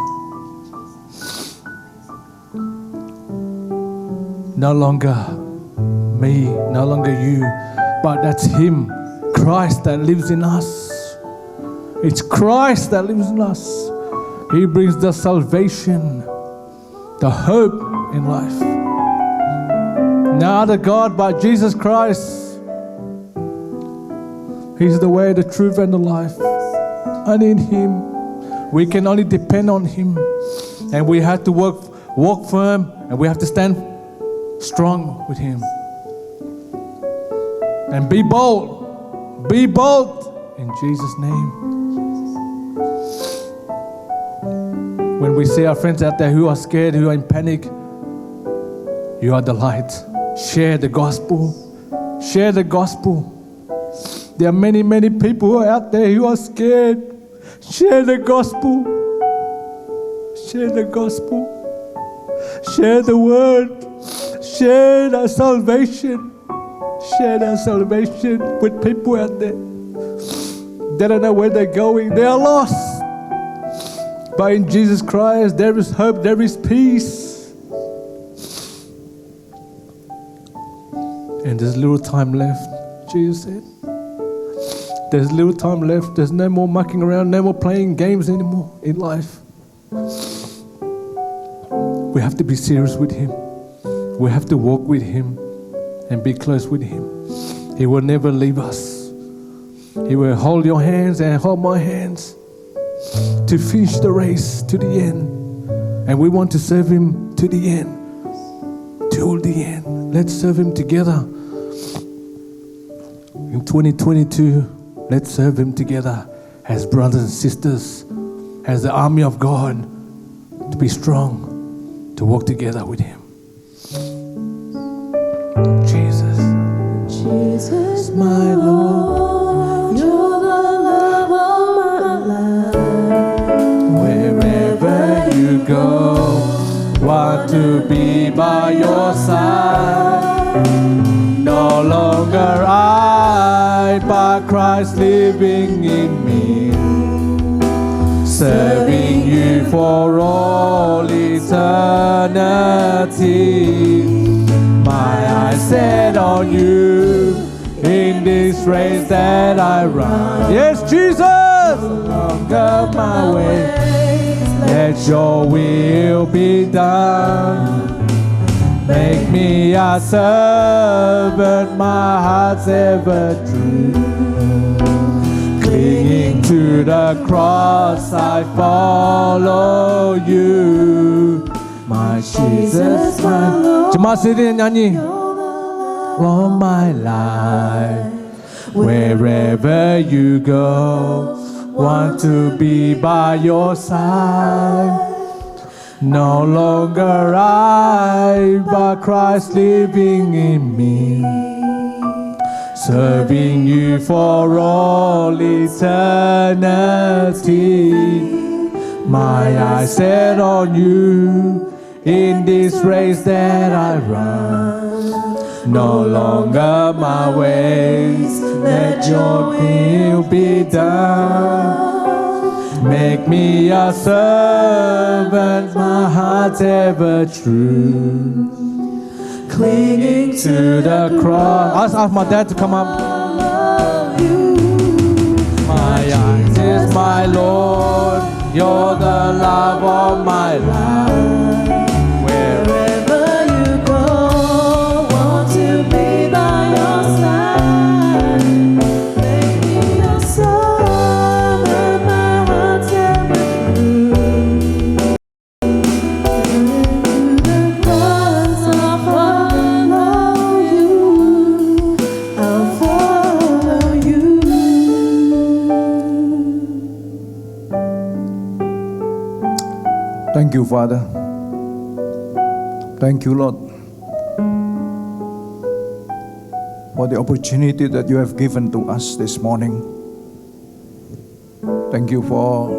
No longer me, no longer you, but that's Him, Christ that lives in us. It's Christ that lives in us. He brings the salvation, the hope in life. No other God but Jesus Christ. He's the way, the truth, and the life. And in Him, we can only depend on Him. And we have to walk firm, and we have to stand strong with Him. And be bold. Be bold in Jesus' name. When we see our friends out there who are scared, who are in panic, you are the light. Share the gospel. Share the gospel. There are many, many people out there who are scared. Share the gospel. Share the gospel. Share the word. Share that salvation. Share that salvation with people out there. They don't know where they're going. They are lost. But in Jesus Christ, there is hope, there is peace. And there's little time left, Jesus said. There's little time left. There's no more mucking around, no more playing games anymore in life. We have to be serious with Him. We have to walk with Him and be close with Him. He will never leave us. He will hold your hands and hold my hands to finish the race to the end. And we want to serve Him to the end. Till the end. Let's serve Him together. In 2022, let's serve Him together as brothers and sisters, as the army of God, to be strong, to walk together with Him. Jesus. Jesus, my Lord, You're the love of my life. Wherever you go, want to be by your side. No longer I, but Christ living in me. Serving You for all eternity. My eyes set on You in this race that I run. Yes, Jesus! No longer my way. Let Your will be done. Make me a servant, my heart's ever true. Clinging to the cross, I follow You. My Jesus, my Lord, jemaat sini nyanyi. All my life, wherever You go, want to be by your side. No longer I, but Christ living in me. Serving you for all eternity. My eyes set on you in this race that I run. No longer my ways, let your will be done. Make me a servant, my heart ever true. Clinging to the cross. Ask my dad to come up. My eyes is my Lord, you're the love of my life. Wherever you go, want to be by your side. Make me your servant, my heart's ever true. To the cross, I'll follow you. I'll follow you. Thank you, Father. Thank you, Lord, for the opportunity that you have given to us this morning. Thank you for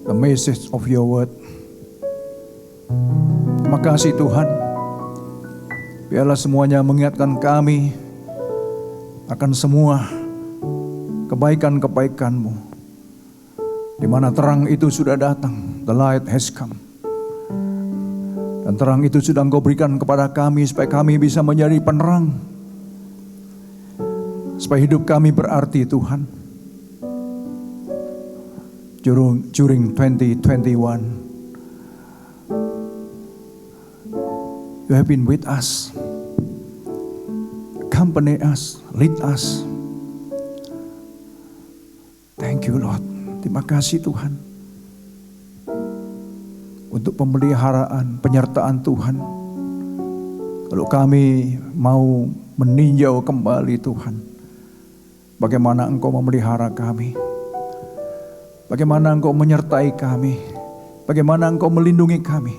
the message of your word. Terima kasih Tuhan. Biarlah semuanya mengingatkan kami akan semua kebaikan-kebaikan-Mu. Di mana terang itu sudah datang, the light has come. Dan terang itu sudah Engkau berikan kepada kami supaya kami bisa menjadi penerang. Supaya hidup kami berarti Tuhan. During 2021, you have been with us, accompany us, lead us. Thank you Lord. Terima kasih Tuhan. Untuk pemeliharaan, penyertaan Tuhan. Kalau kami mau meninjau kembali Tuhan, bagaimana Engkau memelihara kami, bagaimana Engkau menyertai kami, bagaimana Engkau melindungi kami.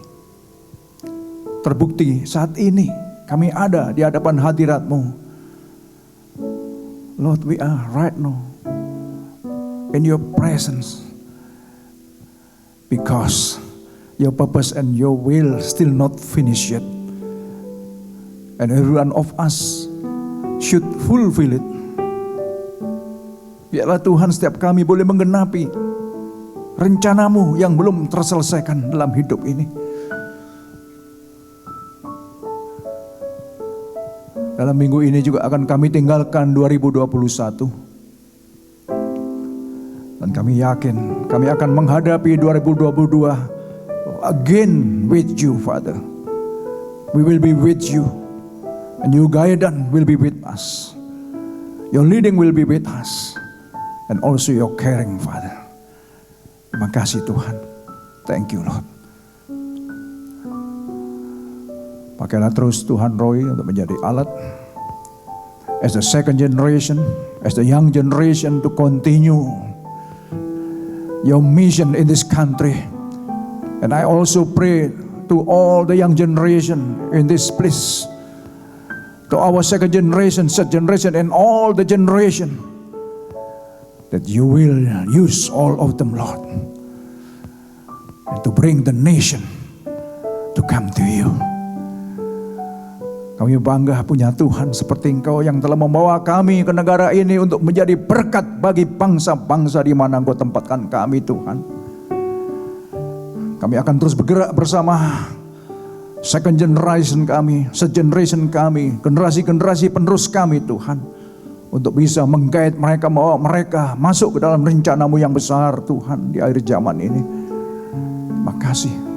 Terbukti saat ini kami ada di hadapan hadirat-Mu. Lord, we are right now in your presence because your purpose and your will still not finished yet. And every one of us should fulfill it. Biarlah Tuhan setiap kami boleh menggenapi rencana-Mu yang belum terselesaikan dalam hidup ini. Dalam minggu ini juga akan kami tinggalkan 2021. Dan kami yakin kami akan menghadapi 2022 again with you, Father. We will be with you, and your guidance will be with us. Your leading will be with us, and also your caring, Father. Terima kasih Tuhan. Thank you, Lord. Pakailah terus Tuhan Roy untuk menjadi alat as the second generation, as the young generation to continue your mission in this country. And I also pray to all the young generation in this place, to our second generation, third generation, and all the generation, that you will use all of them, Lord, and to bring the nation to come to you. Kami bangga punya Tuhan seperti Engkau yang telah membawa kami ke negara ini untuk menjadi berkat bagi bangsa-bangsa di mana Engkau tempatkan kami, Tuhan. Kami akan terus bergerak bersama second generation kami, third generation kami, generasi-generasi penerus kami Tuhan. Untuk bisa menggait mereka, membawa mereka masuk ke dalam rencana-Mu yang besar Tuhan di akhir zaman ini. Terima kasih.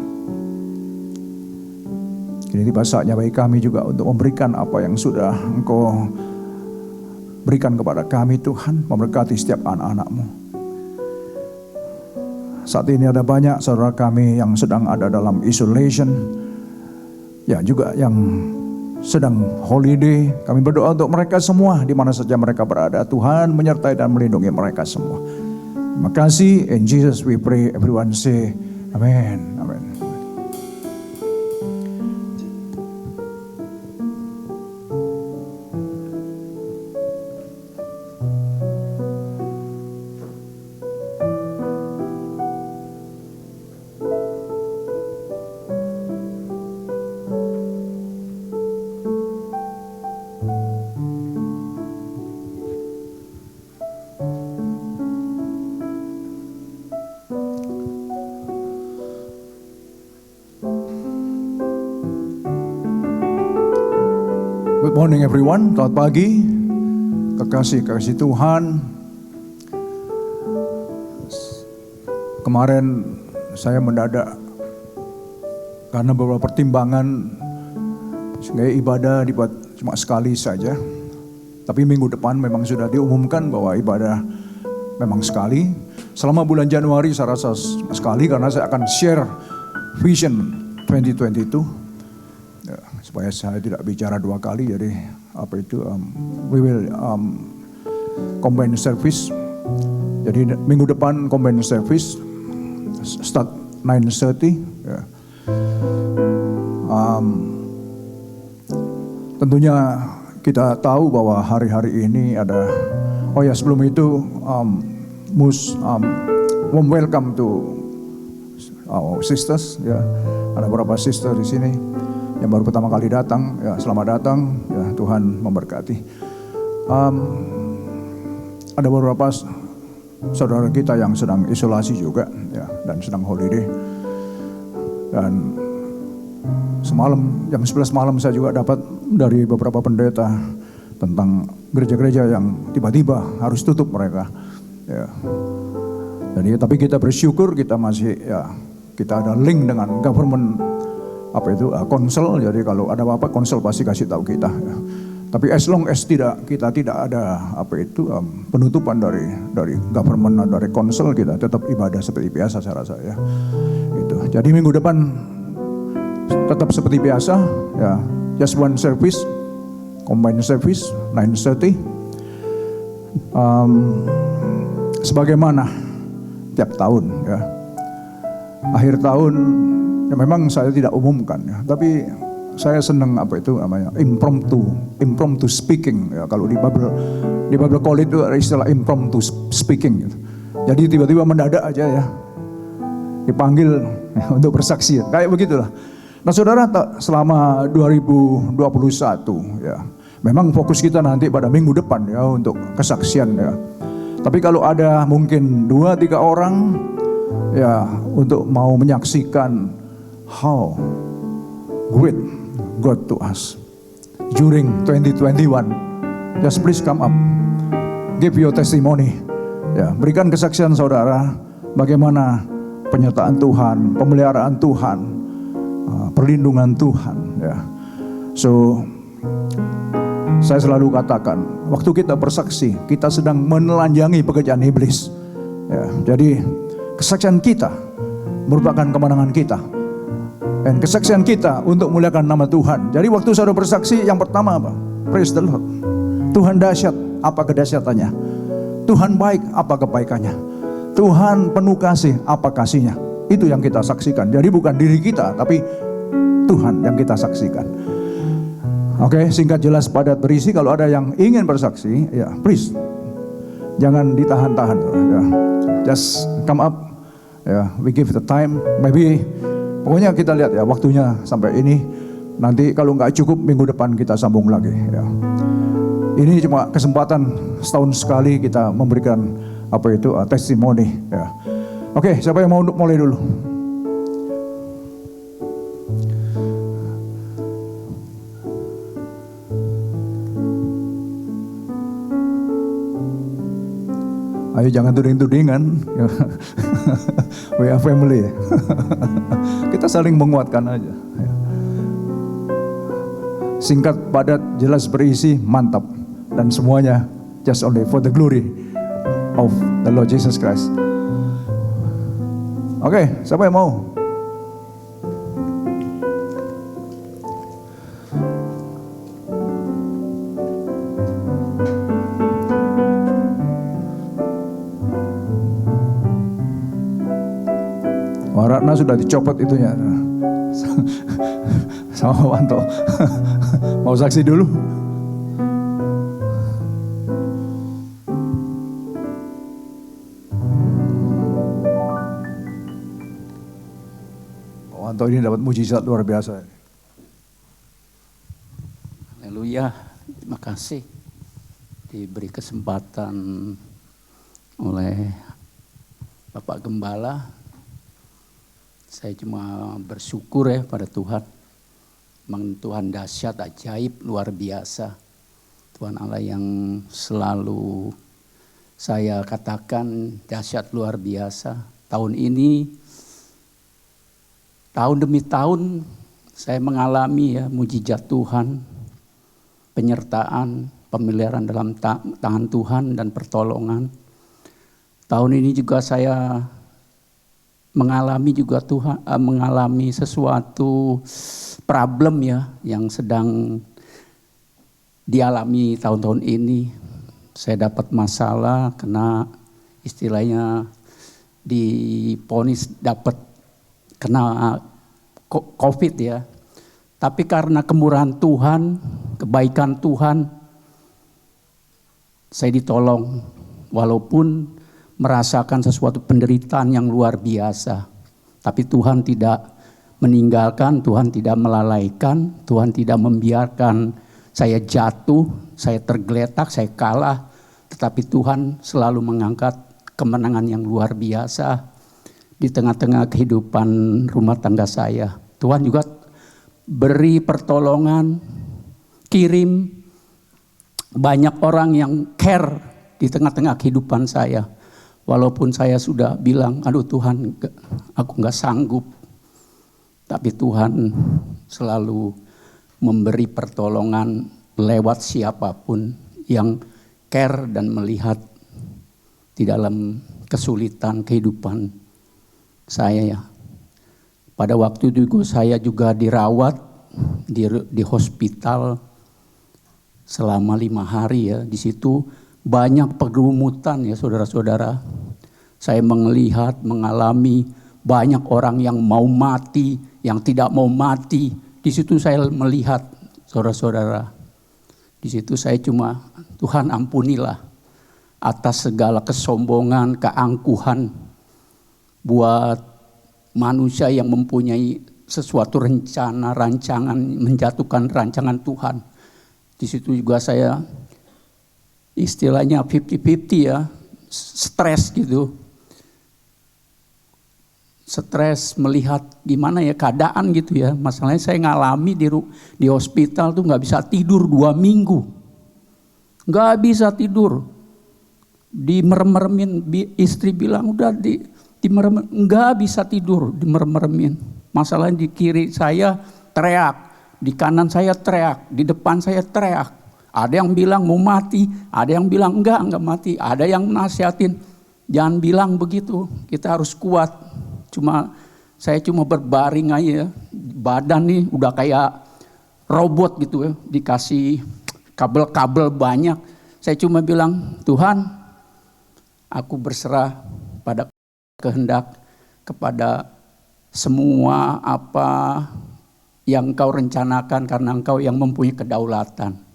Kini tiba saatnya bagi kami juga untuk memberikan apa yang sudah Engkau berikan kepada kami Tuhan. Memberkati setiap anak-anak-Mu. Saat ini ada banyak saudara kami yang sedang ada dalam isolation, ya juga yang sedang holiday. Kami berdoa untuk mereka semua di mana saja mereka berada. Tuhan menyertai dan melindungi mereka semua. Makasih, in Jesus we pray. Everyone say, Amen. Amen. Good morning everyone, selamat pagi. Kekasih Tuhan. Kemarin saya mendadak karena beberapa pertimbangan sehingga ibadah dibuat cuma sekali saja. Tapi minggu depan memang sudah diumumkan bahwa ibadah memang sekali. Selama bulan Januari saya rasa sekali karena saya akan share vision 2022. Ya, supaya saya tidak bicara dua kali, jadi we will combine service. Jadi minggu depan combine service start 9:30. Ya. Tentunya kita tahu bahwa hari-hari ini ada. Oh ya, sebelum itu warm welcome to our sisters. Ya, ada beberapa sister di sini yang baru pertama kali datang, ya selamat datang, ya Tuhan memberkati. Ada beberapa saudara kita yang sedang isolasi juga, ya dan sedang holiday. Dan semalam jam 11 malam saya juga dapat dari beberapa pendeta tentang gereja-gereja yang tiba-tiba harus tutup mereka. Ya. Jadi tapi kita bersyukur kita masih kita ada link dengan government konsel, jadi kalau ada apa-apa konsel pasti kasih tahu kita. Ya. Tapi as long as kita tidak ada penutupan dari government atau dari konsel, kita tetap ibadah seperti biasa saya rasa ya. Itu. Jadi minggu depan tetap seperti biasa ya, just one service, combined service 9:30. Sebagaimana tiap tahun ya. Akhir tahun ya memang saya tidak umumkan ya, tapi saya senang impromptu speaking ya. Kalau di Bible College itu ada istilah impromptu speaking gitu. Jadi tiba-tiba mendadak aja ya dipanggil ya, untuk bersaksi ya. Kayak begitulah. Nah saudara, selama 2021 ya memang fokus kita nanti pada minggu depan ya untuk kesaksian ya. Tapi kalau ada mungkin 2-3 orang ya untuk mau menyaksikan how great God to us during 2021, just please come up, give your testimony. Ya, berikan kesaksian saudara bagaimana penyertaan Tuhan, pemeliharaan Tuhan, perlindungan Tuhan. Ya, so saya selalu katakan, waktu kita bersaksi, kita sedang menelanjangi pekerjaan iblis. Ya, jadi kesaksian kita merupakan kemenangan kita. Dan kesaksian kita untuk muliakan nama Tuhan. Jadi waktu saudara bersaksi, yang pertama apa? Praise the Lord. Tuhan dahsyat, apa kedahsyatannya? Tuhan baik, apa kebaikannya? Tuhan penuh kasih, apa kasihnya? Itu yang kita saksikan. Jadi bukan diri kita, tapi Tuhan yang kita saksikan. Oke, singkat jelas padat berisi. Kalau ada yang ingin bersaksi, ya please, jangan ditahan-tahan. Ya. Just come up. Ya, we give the time. Maybe pokoknya kita lihat ya waktunya sampai ini. Nanti kalau nggak cukup minggu depan kita sambung lagi. Ya. Ini cuma kesempatan setahun sekali kita memberikan testimoni. Ya. Oke, siapa yang mau mulai dulu? Ayo jangan tuding-tudingan. We are family. Kita saling menguatkan aja. Singkat, padat, jelas, berisi, mantap. Dan semuanya just only for the glory of the Lord Jesus Christ. Oke, siapa yang mau? Ratna sudah dicopot itunya. Sama Wanto. Mau saksi dulu? Wanto ini dapat mujizat luar biasa. Haleluya, terima kasih diberi kesempatan oleh Bapak Gembala. Saya cuma bersyukur ya pada Tuhan. Memang Tuhan dahsyat, ajaib, luar biasa. Tuhan Allah yang selalu saya katakan dahsyat luar biasa. Tahun ini, tahun demi tahun saya mengalami ya mujizat Tuhan, penyertaan, pemeliharaan dalam tangan Tuhan dan pertolongan. Tahun ini juga saya mengalami mengalami sesuatu problem ya yang sedang dialami tahun-tahun ini. Saya dapat masalah kena istilahnya diponis dapat kena COVID ya. Tapi karena kemurahan Tuhan, kebaikan Tuhan, saya ditolong walaupun merasakan sesuatu penderitaan yang luar biasa. Tapi Tuhan tidak meninggalkan, Tuhan tidak melalaikan, Tuhan tidak membiarkan saya jatuh, saya tergeletak, saya kalah. Tetapi Tuhan selalu mengangkat kemenangan yang luar biasa di tengah-tengah kehidupan rumah tangga saya. Tuhan juga beri pertolongan, kirim banyak orang yang care di tengah-tengah kehidupan saya. Walaupun saya sudah bilang, aduh Tuhan aku gak sanggup. Tapi Tuhan selalu memberi pertolongan lewat siapapun yang care dan melihat di dalam kesulitan kehidupan saya ya. Pada waktu itu saya juga dirawat di hospital selama 5 hari ya. Di situ banyak pergumutan ya saudara-saudara. Saya melihat, mengalami banyak orang yang mau mati, yang tidak mau mati. Di situ saya melihat saudara-saudara. Di situ saya cuma, Tuhan ampunilah atas segala kesombongan, keangkuhan buat manusia yang mempunyai sesuatu rencana, rancangan, menjatuhkan rancangan Tuhan. Di situ juga saya istilahnya 50-50 ya, stres gitu. Stres melihat gimana ya keadaan gitu ya. Masalahnya saya ngalami di hospital tuh gak bisa tidur 2 minggu. Gak bisa tidur. Dimerem-meremin, istri bilang udah dimerem, gak bisa tidur, dimerem-meremin. Masalahnya di kiri saya teriak, di kanan saya teriak, di depan saya teriak. Ada yang bilang mau mati, ada yang bilang enggak mati. Ada yang nasihatin, jangan bilang begitu, kita harus kuat. Saya cuma berbaring aja, badan nih udah kayak robot gitu ya, dikasih kabel-kabel banyak. Saya cuma bilang, Tuhan, aku berserah pada kehendak, kepada semua apa yang Engkau rencanakan, karena Engkau yang mempunyai kedaulatan.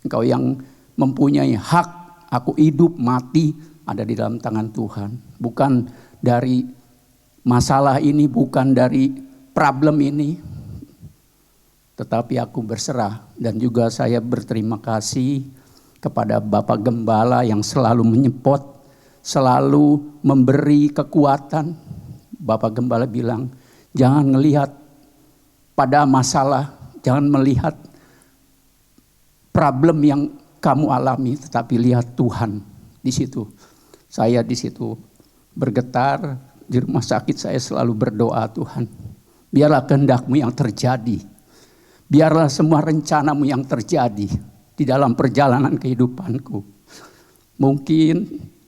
Engkau yang mempunyai hak, aku hidup, mati, ada di dalam tangan Tuhan. Bukan dari masalah ini, bukan dari problem ini. Tetapi aku berserah dan juga saya berterima kasih kepada Bapak Gembala yang selalu menyepot, selalu memberi kekuatan. Bapak Gembala bilang, jangan melihat pada masalah, jangan melihat problem yang kamu alami, tetapi lihat Tuhan di situ. Saya di situ bergetar, di rumah sakit saya selalu berdoa, Tuhan, biarlah kehendak-Mu yang terjadi. Biarlah semua rencana-Mu yang terjadi di dalam perjalanan kehidupanku. Mungkin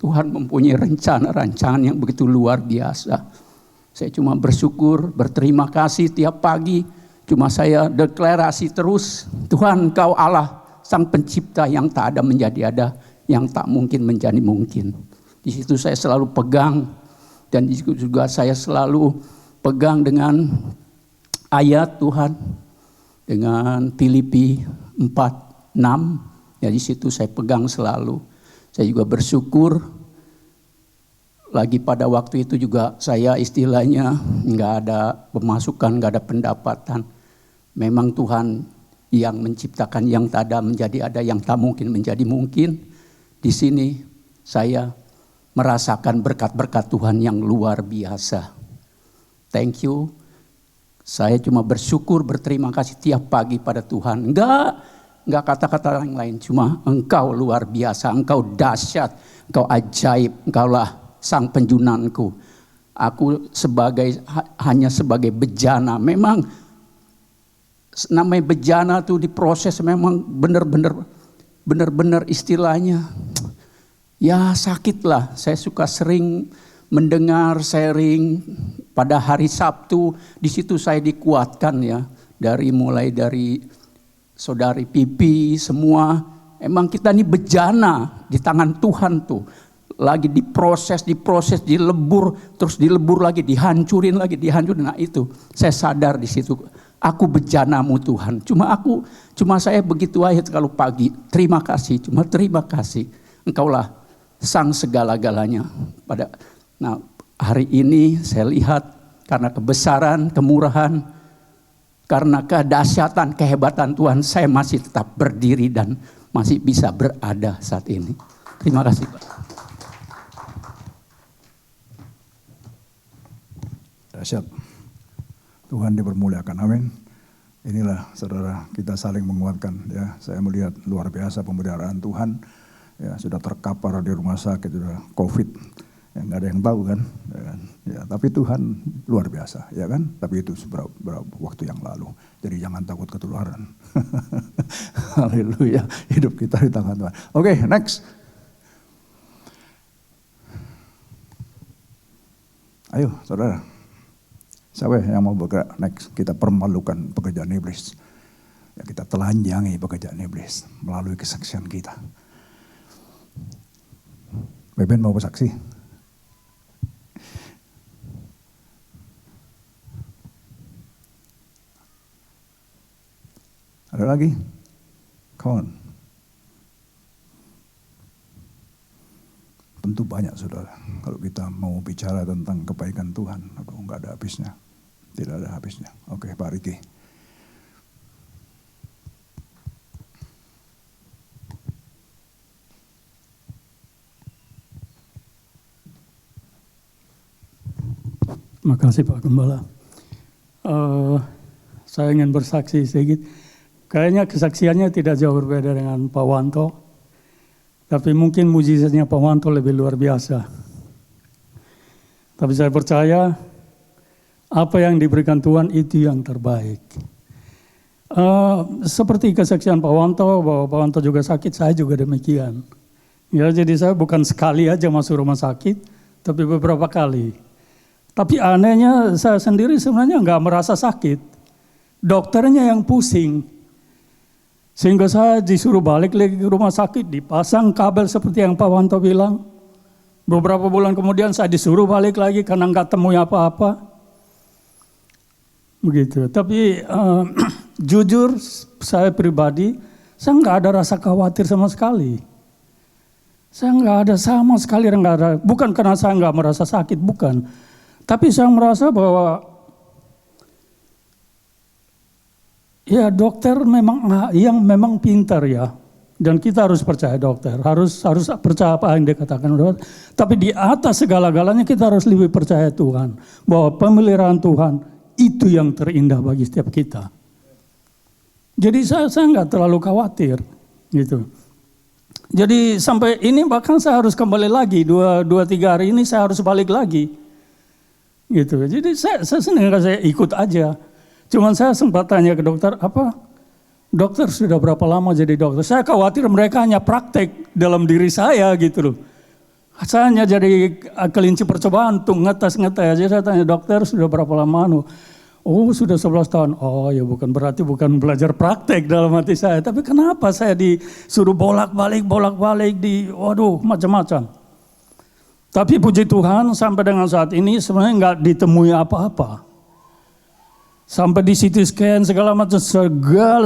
Tuhan mempunyai rencana-rancangan yang begitu luar biasa. Saya cuma bersyukur, berterima kasih tiap pagi. Cuma saya deklarasi terus, Tuhan Engkau Allah, Sang Pencipta yang tak ada menjadi ada, yang tak mungkin menjadi mungkin. Di situ saya selalu pegang Dan juga saya selalu pegang dengan ayat Tuhan, dengan Filipi 4:6. Ya, di situ saya pegang selalu. Saya juga bersyukur, lagi pada waktu itu juga saya istilahnya nggak ada pemasukan, nggak ada pendapatan. Memang Tuhan yang menciptakan yang tak ada menjadi ada, yang tak mungkin menjadi mungkin. Di sini saya merasakan berkat-berkat Tuhan yang luar biasa. Thank you. Saya cuma bersyukur, berterima kasih tiap pagi pada Tuhan. Enggak kata-kata yang lain, cuma Engkau luar biasa, Engkau dahsyat, Engkau ajaib, Engkaulah sang penjunanku. Aku hanya sebagai bejana. Memang namanya bejana tuh diproses memang benar-benar istilahnya ya sakit lah. Saya suka sering mendengar sharing pada hari Sabtu, di situ saya dikuatkan ya, mulai dari saudari Pipi semua. Emang kita ini bejana di tangan Tuhan tuh. Lagi diproses, dilebur, terus dilebur lagi, dihancurin. Nah itu, saya sadar di situ. Aku bejanamu Tuhan. Cuma saya begitu aja kalau pagi. Terima kasih, cuma terima kasih. Engkaulah sang segala-galanya. Nah hari ini saya lihat karena kebesaran, kemurahan, karena kedahsyatan, kehebatan Tuhan, saya masih tetap berdiri dan masih bisa berada saat ini. Terima kasih Pak. Dahsyat. Tuhan dipermuliakan, amin. Inilah saudara, kita saling menguatkan ya. Saya melihat luar biasa pemeliharaan Tuhan. Ya, sudah terkapar di rumah sakit, sudah COVID. Ya, nggak ada yang tahu kan. Ya, tapi Tuhan luar biasa, ya kan. Tapi itu beberapa waktu yang lalu. Jadi jangan takut ketularan. Haleluya, hidup kita di tangan Tuhan. Oke, next. Ayo, saudara. Siapa yang mau bergerak next? Kita permalukan pekerjaan iblis. Ya, kita telanjangi pekerjaan iblis melalui kesaksian kita. Beben mau bersaksi? Ada lagi? Come on. Tentu banyak saudara. Kalau kita mau bicara tentang kebaikan Tuhan, aduh nggak ada habisnya. Tidak ada habisnya. Oke, Pak Riki. Terima kasih Pak Gembala. Saya ingin bersaksi sedikit. Kayaknya kesaksiannya tidak jauh berbeda dengan Pak Wanto. Tapi mungkin mujizatnya Pak Wanto lebih luar biasa. Tapi saya percaya apa yang diberikan Tuhan itu yang terbaik. Seperti kesaksian Pak Wanto, bahwa Pak Wanto juga sakit, saya juga demikian. Ya, jadi saya bukan sekali aja masuk rumah sakit, tapi beberapa kali. Tapi anehnya saya sendiri sebenarnya nggak merasa sakit. Dokternya yang pusing. Sehingga saya disuruh balik lagi ke rumah sakit, dipasang kabel seperti yang Pak Wanto bilang. Beberapa bulan kemudian saya disuruh balik lagi karena nggak temui apa-apa. Begitu. Tapi jujur saya pribadi, saya nggak ada rasa khawatir sama sekali. Saya nggak ada sama sekali, nggak ada. Bukan karena saya nggak merasa sakit, bukan. Tapi saya merasa bahwa ya dokter memang pintar ya. Dan kita harus percaya dokter, harus percaya apa yang dikatakan dokter. Tapi di atas segala-galanya kita harus lebih percaya Tuhan. Bahwa pemeliharaan Tuhan itu yang terindah bagi setiap kita. Jadi saya nggak terlalu khawatir gitu. Jadi sampai ini bahkan saya harus kembali lagi, 2-3 hari ini saya harus balik lagi. Gitu. Jadi saya sebenarnya saya ikut aja. Cuman saya sempat tanya ke dokter, dokter sudah berapa lama jadi dokter? Saya khawatir mereka hanya praktek dalam diri saya gitu loh. Saya hanya jadi kelinci percobaan tuh ngetes-ngetes. Jadi saya tanya dokter sudah berapa lama? Oh sudah 11 tahun. Oh ya bukan belajar praktek dalam hati saya. Tapi kenapa saya disuruh bolak-balik, waduh macam-macam. Tapi puji Tuhan sampai dengan saat ini sebenarnya nggak ditemui apa-apa. Sampai di CT scan segala macam,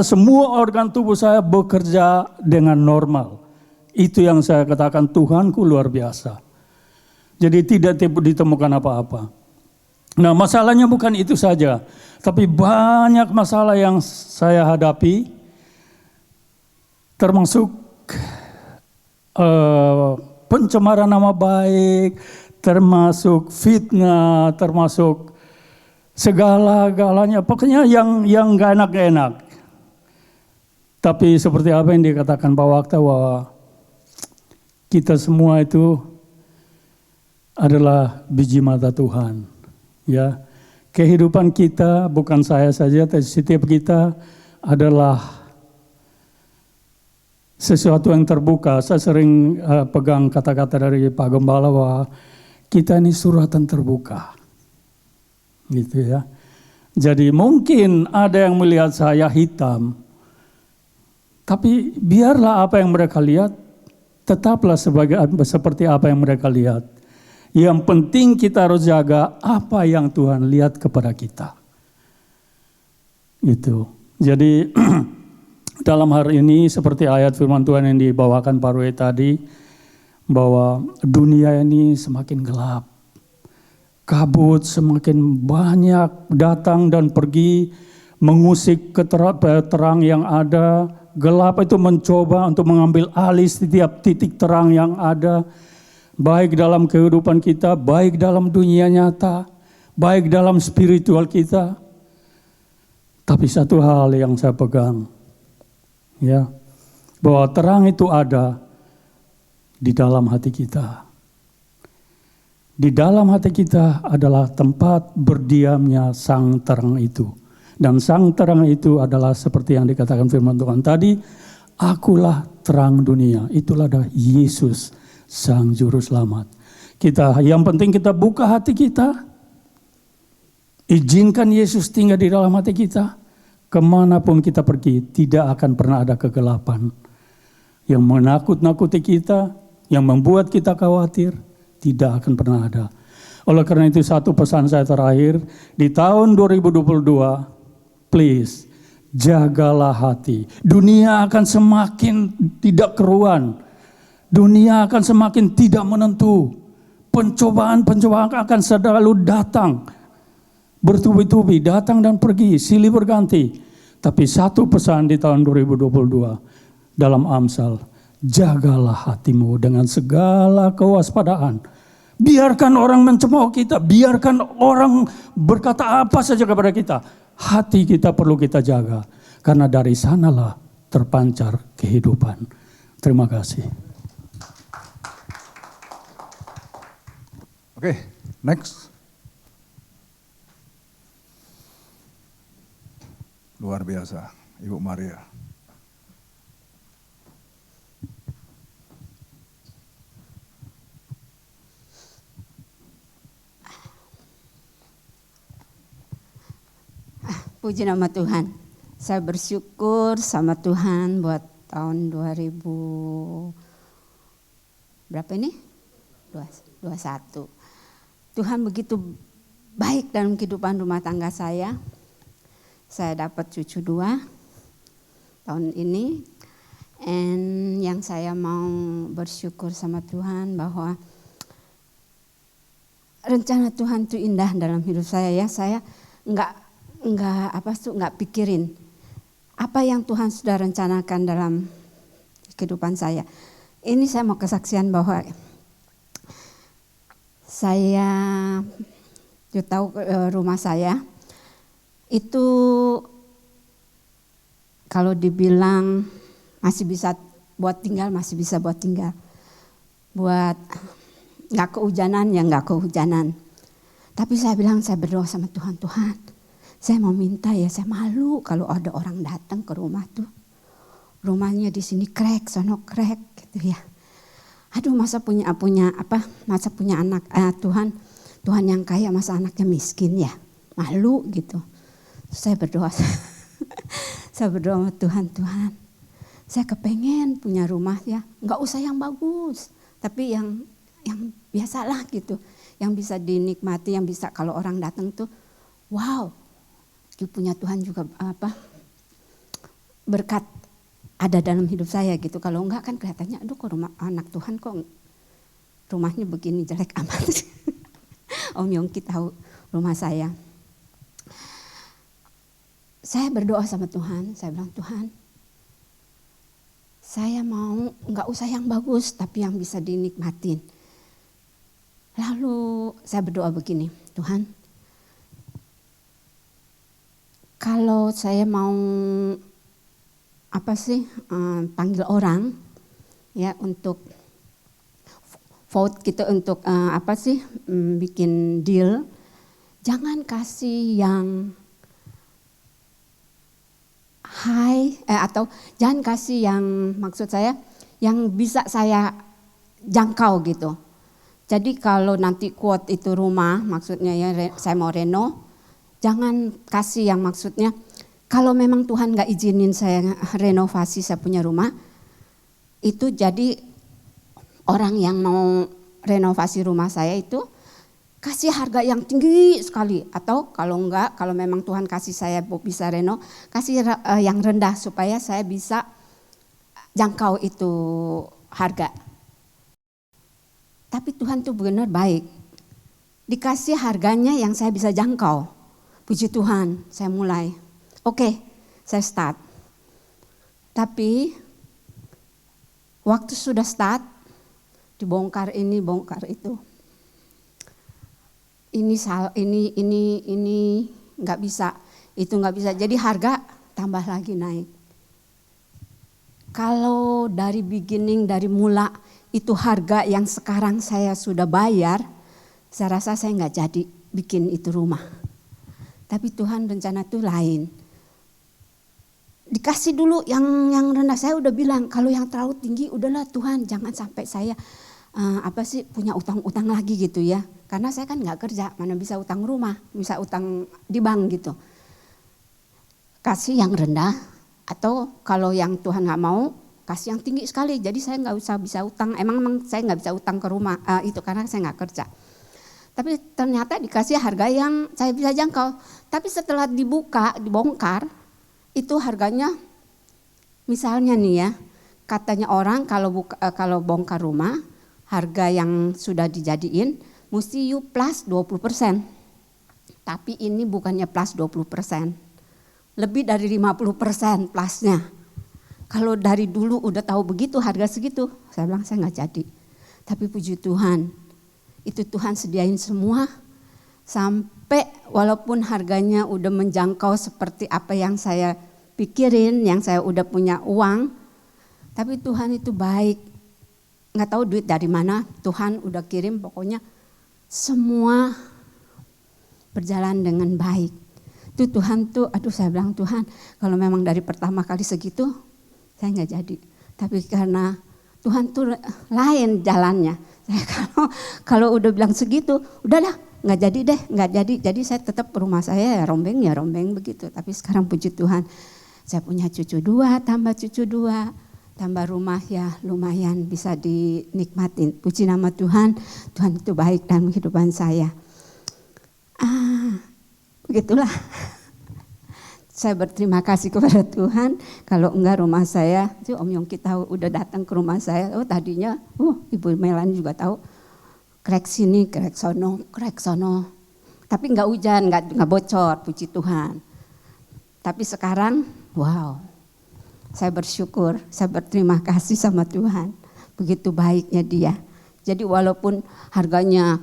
semua organ tubuh saya bekerja dengan normal. Itu yang saya katakan, Tuhanku luar biasa. Jadi tidak ditemukan apa-apa. Nah, masalahnya bukan itu saja, tapi banyak masalah yang saya hadapi, termasuk pencemaran nama baik, termasuk fitnah, termasuk segala-galanya, pokoknya yang gak enak-enak. Tapi seperti apa yang dikatakan Pak Wakta, bahwa kita semua itu adalah biji mata Tuhan. Ya, kehidupan kita bukan saya saja, tapi setiap kita adalah sesuatu yang terbuka. Saya sering pegang kata-kata dari Pak Gembala bahwa kita ini suratan terbuka. Gitu ya. Jadi mungkin ada yang melihat saya hitam, tapi biarlah apa yang mereka lihat, tetaplah seperti apa yang mereka lihat. Yang penting kita harus jaga apa yang Tuhan lihat kepada kita. Gitu. Jadi dalam hari ini seperti ayat firman Tuhan yang dibawakan Pak Rue tadi, bahwa dunia ini semakin gelap. Kabut semakin banyak datang dan pergi, mengusik terang yang ada. Gelap itu mencoba untuk mengambil alih setiap titik terang yang ada. Baik dalam kehidupan kita, baik dalam dunia nyata, baik dalam spiritual kita. Tapi satu hal yang saya pegang, ya, bahwa terang itu ada di dalam hati kita. Di dalam hati kita adalah tempat berdiamnya sang terang itu. Dan sang terang itu adalah seperti yang dikatakan firman Tuhan tadi, akulah terang dunia. Itulah adalah Yesus, sang juru selamat. Yang penting kita buka hati kita, izinkan Yesus tinggal di dalam hati kita. Kemanapun kita pergi, tidak akan pernah ada kegelapan yang menakut-nakuti kita, yang membuat kita khawatir, tidak akan pernah ada. Oleh karena itu satu pesan saya terakhir, di tahun 2022, please, jagalah hati. Dunia akan semakin tidak keruan. Dunia akan semakin tidak menentu. Pencobaan-pencobaan akan selalu datang. Bertubi-tubi, datang dan pergi, silih berganti. Tapi satu pesan di tahun 2022 dalam Amsal, jagalah hatimu dengan segala kewaspadaan. Biarkan orang mencemooh kita, biarkan orang berkata apa saja kepada kita. Hati kita perlu kita jaga, karena dari sanalah terpancar kehidupan. Terima kasih. Oke, next. Luar biasa, Ibu Maria. Puji nama Tuhan. Saya bersyukur sama Tuhan buat tahun 2000 berapa ini? 21. Tuhan begitu baik dalam kehidupan rumah tangga saya. Saya dapat cucu 2 tahun ini. And yang saya mau bersyukur sama Tuhan bahwa rencana Tuhan itu indah dalam hidup saya ya. Saya enggak pikirin apa yang Tuhan sudah rencanakan dalam kehidupan saya. Ini saya mau kesaksian bahwa saya tahu rumah saya itu kalau dibilang masih bisa buat tinggal, masih bisa buat tinggal. Buat nggak kehujanan ya nggak kehujanan. Tapi saya bilang, saya berdoa sama Tuhan, Tuhan, saya mau minta ya, saya malu kalau ada orang datang ke rumah tuh. Rumahnya di sini krek, sono krek gitu ya. Aduh, masa punya anak Tuhan yang kaya, masa anaknya miskin ya. Malu gitu. Saya berdoa. Saya berdoa sama Tuhan, Saya kepengen punya rumah ya, enggak usah yang bagus, tapi yang yang biasalah gitu, yang bisa dinikmati, yang bisa kalau orang datang tuh, wow, punya Tuhan juga berkat ada dalam hidup saya gitu. Kalau enggak kan kelihatannya, aduh kok rumah anak Tuhan kok rumahnya begini jelek amat. Om Yongki tahu rumah saya. Saya berdoa sama Tuhan, saya bilang, Tuhan, saya mau enggak usah yang bagus tapi yang bisa dinikmatin. Lalu saya berdoa begini, Tuhan, kalau saya mau panggil orang ya untuk vote gitu, untuk bikin deal, jangan kasih yang high atau jangan kasih yang, maksud saya yang bisa saya jangkau gitu. Jadi kalau nanti quote itu rumah, maksudnya ya saya mau reno, jangan kasih yang maksudnya kalau memang Tuhan gak izinin saya renovasi saya punya rumah, itu jadi orang yang mau renovasi rumah saya itu kasih harga yang tinggi sekali. Atau kalau enggak, kalau memang Tuhan kasih saya bisa reno, kasih yang rendah supaya saya bisa jangkau itu harga. Tapi Tuhan tuh benar baik, dikasih harganya yang saya bisa jangkau. Puji Tuhan, saya mulai. Oke, saya start. Tapi waktu sudah start, dibongkar ini, bongkar itu. Ini nggak bisa, itu nggak bisa. Jadi harga tambah lagi naik. Kalau dari beginning, dari mula itu harga yang sekarang saya sudah bayar, saya rasa saya nggak jadi bikin itu rumah. Tapi Tuhan rencana itu lain. Dikasih dulu yang rendah. Saya udah bilang kalau yang terlalu tinggi udahlah Tuhan, jangan sampai saya punya utang-utang lagi gitu ya. Karena saya kan nggak kerja, mana bisa utang rumah, bisa utang di bank gitu. Kasih yang rendah, atau kalau yang Tuhan nggak mau kasih yang tinggi sekali. Jadi saya nggak usah bisa utang. Emang saya nggak bisa utang ke rumah itu karena saya nggak kerja. Tapi ternyata dikasih harga yang saya bisa jangkau. Tapi setelah dibongkar, itu harganya, misalnya nih ya, katanya orang kalau bongkar rumah, harga yang sudah dijadiin mesti you plus 20%. Tapi ini bukannya plus 20%, lebih dari 50% plusnya. Kalau dari dulu udah tahu begitu harga segitu, saya bilang saya nggak jadi. Tapi puji Tuhan, itu Tuhan sediain semua, sampai walaupun harganya udah menjangkau seperti apa yang saya pikirin, yang saya udah punya uang, tapi Tuhan itu baik. Nggak tahu duit dari mana, Tuhan udah kirim, pokoknya semua berjalan dengan baik. Itu Tuhan tuh, saya bilang Tuhan, kalau memang dari pertama kali segitu, saya nggak jadi. Tapi karena Tuhan tuh lain jalannya. Saya kalau udah bilang segitu, udahlah nggak jadi deh, nggak jadi. Jadi saya tetap rumah saya ya rombeng begitu. Tapi sekarang puji Tuhan, saya punya cucu 2, tambah cucu 2, tambah rumah ya lumayan bisa dinikmatin. Puji nama Tuhan, Tuhan itu baik dalam kehidupan saya. Begitulah. Saya berterima kasih kepada Tuhan. Kalau enggak rumah saya, Om Yongki tahu udah datang ke rumah saya. Tadinya, Ibu Melani juga tahu. Krek sini, krek sono. Tapi enggak hujan, enggak bocor, puji Tuhan. Tapi sekarang, wow. Saya bersyukur, saya berterima kasih sama Tuhan. Begitu baiknya Dia. Jadi walaupun harganya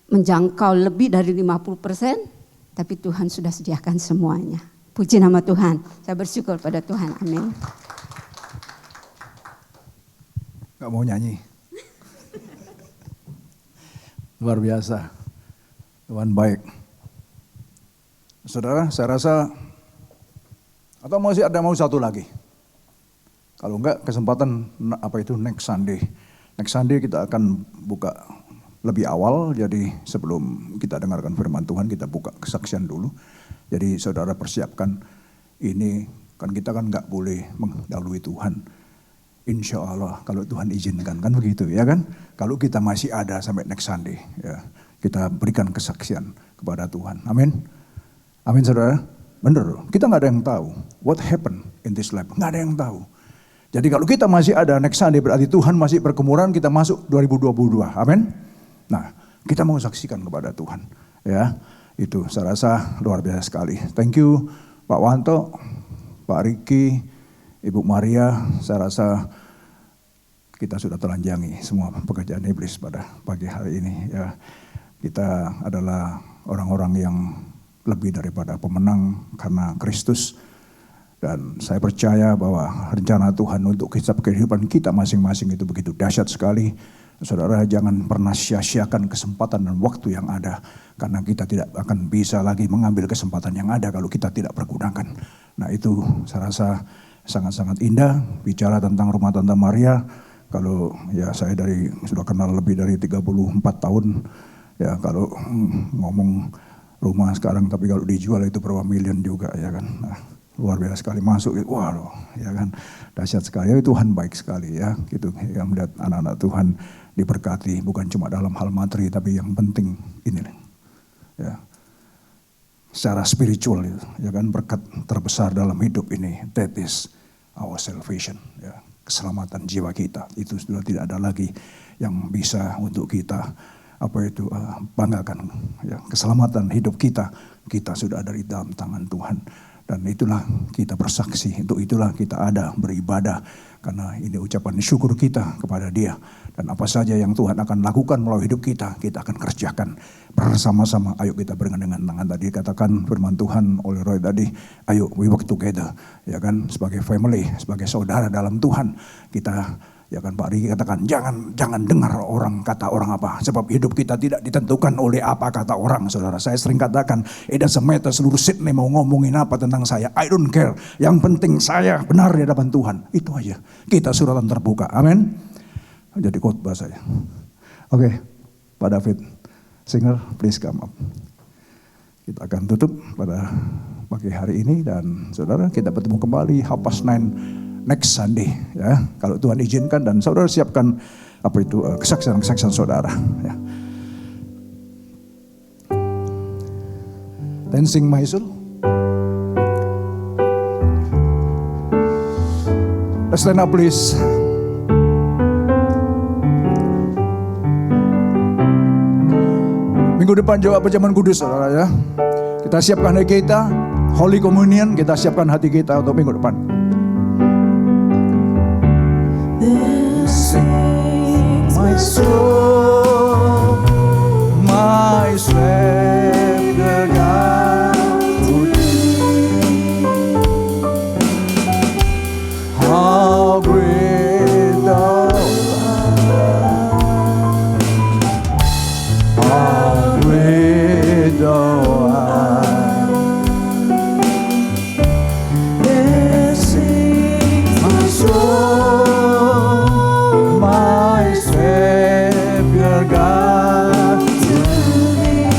menjangkau lebih dari 50%, tapi Tuhan sudah sediakan semuanya. Puji nama Tuhan, saya bersyukur pada Tuhan, amin. Gak mau nyanyi. Luar biasa, Tuhan baik. Saudara, saya rasa, atau masih ada mau satu lagi. Kalau enggak kesempatan next Sunday. Next Sunday kita akan buka lebih awal, jadi sebelum kita dengarkan firman Tuhan kita buka kesaksian dulu. Jadi saudara persiapkan ini, kan kita kan nggak boleh mendahului Tuhan. Insya Allah kalau Tuhan izinkan, kan begitu ya kan. Kalau kita masih ada sampai next Sunday, ya, kita berikan kesaksian kepada Tuhan. Amin. Amin saudara. Benar, kita nggak ada yang tahu what happened in this life. Nggak ada yang tahu. Jadi kalau kita masih ada next Sunday berarti Tuhan masih berkemuran, kita masuk 2022. Amin. Nah, kita mau saksikan kepada Tuhan. Ya, itu saya rasa luar biasa sekali. Thank you Pak Wanto, Pak Riki, Ibu Maria. Saya rasa kita sudah telanjangi semua pekerjaan iblis pada pagi hari ini. Ya, kita adalah orang-orang yang lebih daripada pemenang karena Kristus. Dan saya percaya bahwa rencana Tuhan untuk kehidupan kita masing-masing itu begitu dahsyat sekali. Saudara, jangan pernah sia-siakan kesempatan dan waktu yang ada. Karena kita tidak akan bisa lagi mengambil kesempatan yang ada kalau kita tidak pergunakan. Nah itu saya rasa sangat-sangat indah bicara tentang rumah Tante Maria. Kalau ya saya sudah kenal lebih dari 34 tahun. Ya kalau ngomong rumah sekarang, tapi kalau dijual itu berapa miliar juga ya kan. Nah, luar biasa sekali masuk, waduh ya kan, dahsyat sekali. Ya, Tuhan baik sekali ya, gitu. Yang melihat anak-anak Tuhan diberkati bukan cuma dalam hal materi, tapi yang penting ini ya, secara spiritual itu, ya kan, berkat terbesar dalam hidup ini, that is our salvation, ya, keselamatan jiwa kita. Itu sudah tidak ada lagi yang bisa untuk kita banggakan, ya, keselamatan hidup kita sudah ada di dalam tangan Tuhan. Dan itulah kita bersaksi, untuk itulah kita ada beribadah, karena ini ucapan syukur kita kepada Dia. Dan apa saja yang Tuhan akan lakukan melalui hidup kita akan kerjakan bersama-sama. Ayo kita bergandengan tangan. Tadi katakan firman Tuhan oleh Roy tadi, ayo we work together, ya kan, sebagai family, sebagai saudara dalam Tuhan. Kita, ya kan, Pak Riki katakan jangan dengar kata orang apa, sebab hidup kita tidak ditentukan oleh apa kata orang. Saudara, saya sering katakan, Eda Semeta seluruh Sydney mau ngomongin apa tentang saya, I don't care. Yang penting saya benar di hadapan Tuhan. Itu aja. Kita suratan terbuka. Amin. Jadi khotbah saya. Oke, Pak David, singer, please come up. Kita akan tutup pada pagi hari ini, dan saudara, kita bertemu kembali 9:30 next Sunday, ya, kalau Tuhan izinkan. Dan saudara siapkan kesaksian saudara, ya. Dancing my soul. Let's stand up please. Minggu depan jawab perjamuan kudus, saudara, ya. Kita siapkan hati kita, Holy Communion, kita siapkan hati kita untuk minggu depan. My soul, my Savior God, to Thee. How great Thou art, how great Thou art. This is my soul, my Savior God, to Thee.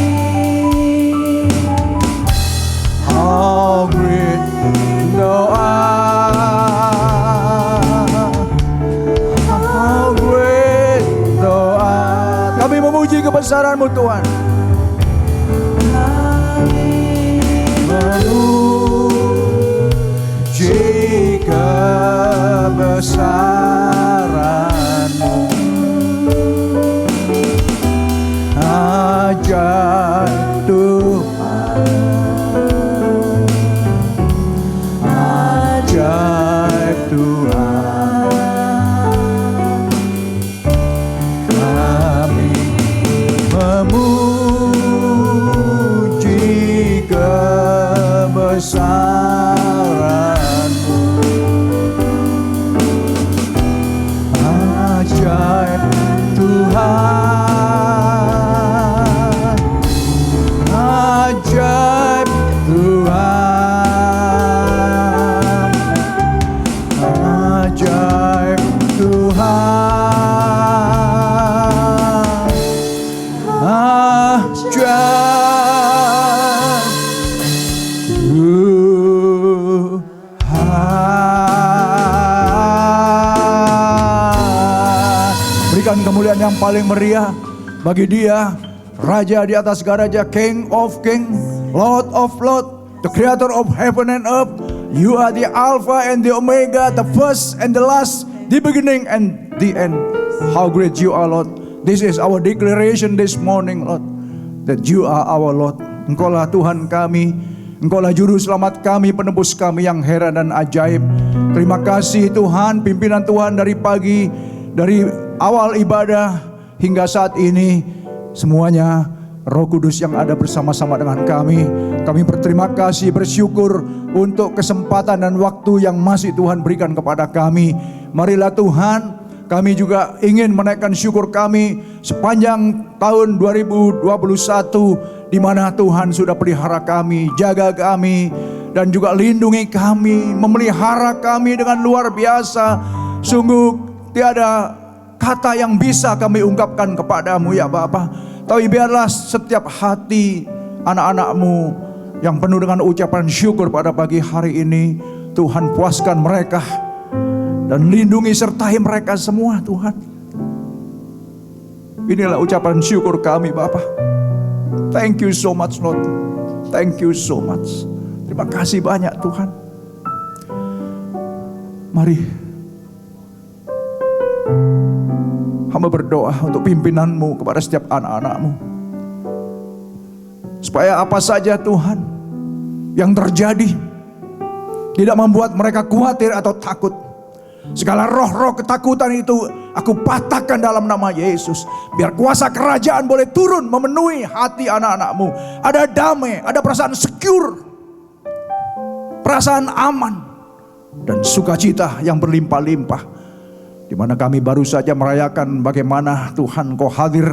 How great Thou art, how great Thou art. Kami memuji kebesaran-Mu Tuhan. Memuji kebesaran-Mu, ajaib Tuhan, ajaib Tuhan. Kami memuji kebesaran-Mu, ajaib Tuhan, ajaib Tuhan, ajaib Tuhan, ajaib Tuhan. berikan kemuliaan yang paling meriah bagi Dia, Raja di atas segala raja, King of King, Lord of Lord, the Creator of heaven and earth. You are the Alpha and the Omega, the first and the last, the beginning and the end. How great you are, Lord. This is our declaration this morning, Lord, that you are our Lord. Engkaulah Tuhan kami, Engkaulah Juru Selamat kami, penebus kami yang heran dan ajaib. Terima kasih Tuhan, pimpinan Tuhan dari pagi, dari awal ibadah hingga saat ini, semuanya Roh Kudus yang ada bersama-sama dengan kami. Kami berterima kasih, bersyukur untuk kesempatan dan waktu yang masih Tuhan berikan kepada kami. Marilah Tuhan, kami juga ingin menaikkan syukur kami sepanjang tahun 2021, di mana Tuhan sudah pelihara kami, jaga kami, dan juga lindungi kami, memelihara kami dengan luar biasa. Sungguh tiada kata yang bisa kami ungkapkan kepadamu ya Bapa. Tapi biarlah setiap hati anak-anak-Mu yang penuh dengan ucapan syukur pada pagi hari ini, Tuhan puaskan mereka dan lindungi sertai mereka semua Tuhan. Inilah ucapan syukur kami Bapa. Thank you so much Lord. Thank you so much. Terima kasih banyak Tuhan. Mari hamba berdoa untuk pimpinan-Mu kepada setiap anak-anak-Mu, supaya apa saja Tuhan yang terjadi tidak membuat mereka khawatir atau takut. Segala roh-roh ketakutan itu aku patahkan dalam nama Yesus. Biar kuasa kerajaan boleh turun memenuhi hati anak-anak-Mu. Ada damai, ada perasaan secure, perasaan aman, dan sukacita yang berlimpah-limpah. Di mana kami baru saja merayakan bagaimana Tuhan Kau hadir